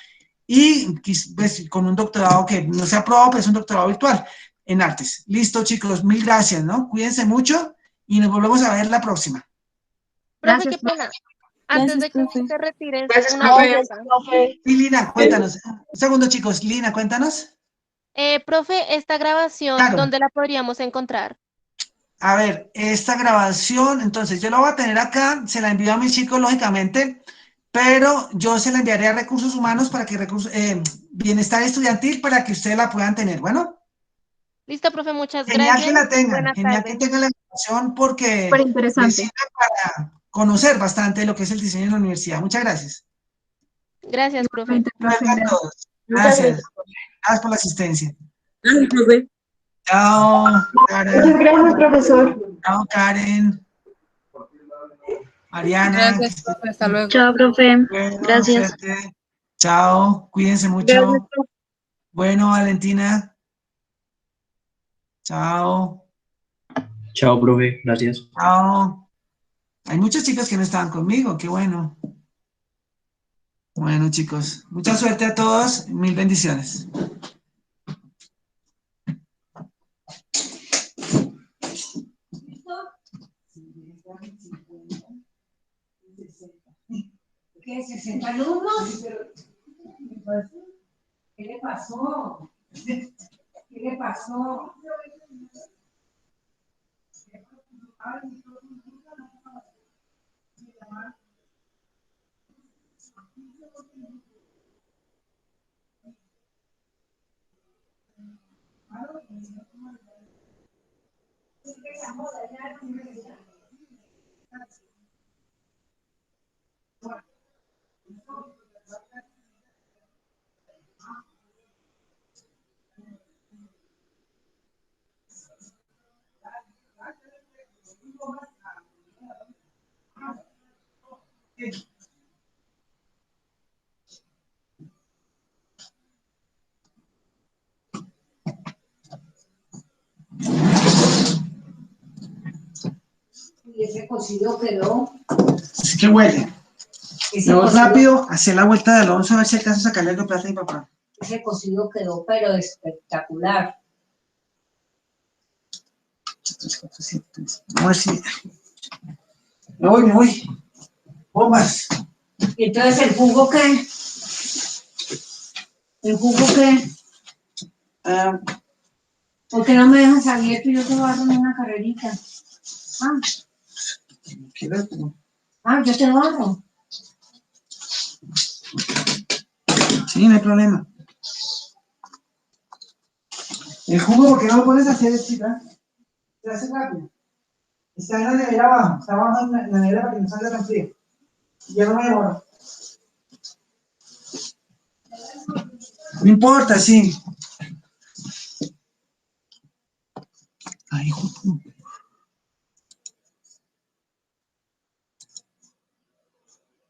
y pues, con un doctorado que no se aprobó, pero es un doctorado virtual en artes. Listo, chicos, mil gracias, ¿no? Cuídense mucho y nos volvemos a ver la próxima. Profe, qué Gracias, pena. Antes gracias, de que profe. te retires, Gracias, una profe. pregunta. Sí, Lina, cuéntanos. Un segundo, chicos. Lina, cuéntanos. Profe, esta grabación, Claro. ¿dónde la podríamos encontrar? A ver, esta grabación, entonces yo la voy a tener acá, se la envío a mis chicos, lógicamente, pero yo se la enviaré a Recursos Humanos para que Bienestar Estudiantil, para que ustedes la puedan tener. Bueno, Listo, profe, muchas genial que gracias. la tengan, Buena genial que tarde. tengan la información, porque Súper les interesante. sirve para conocer bastante lo que es el diseño en la universidad. Muchas gracias. Gracias, profe. Igualmente, profe, Gracias a gracias. todos. Muchas Gracias. gracias. Gracias por la asistencia. Gracias, profe. Chao, Muchas Clara. gracias, profesor. Chao, Karen. Mariana. Gracias, profe. Hasta luego. Chao, profe. Bueno, Gracias. suerte. Chao, cuídense Gracias, mucho. profe. Bueno, Valentina. Chao, Chao, profe, gracias. chao. Hay muchos chicos que no estaban conmigo, qué bueno. Bueno, chicos, mucha suerte a todos, mil bendiciones. ¿Qué? ¿60 alumnos? ¿Qué le pasó? ¿Qué le pasó? Y ese cocido quedó. Es que huele. Vamos rápido, hacer la vuelta de Alonso a ver si alcanza a sacarle algo de plata a mi papá. Ese cocido quedó, pero espectacular. 3, 4, 7, 3. Vamos a ver si. Me voy. Bombas. Y entonces el jugo qué. ¿Por qué no me dejas abierto y yo te voy a dar una carrerita? Yo te barro. Sí, no hay problema. El jugo, ¿por qué no lo pones a hacer, chica? Se hace rápido. Está en la nevera abajo. Está abajo en la nevera para que no salga tan frío. Ya no me demoro. No importa, sí.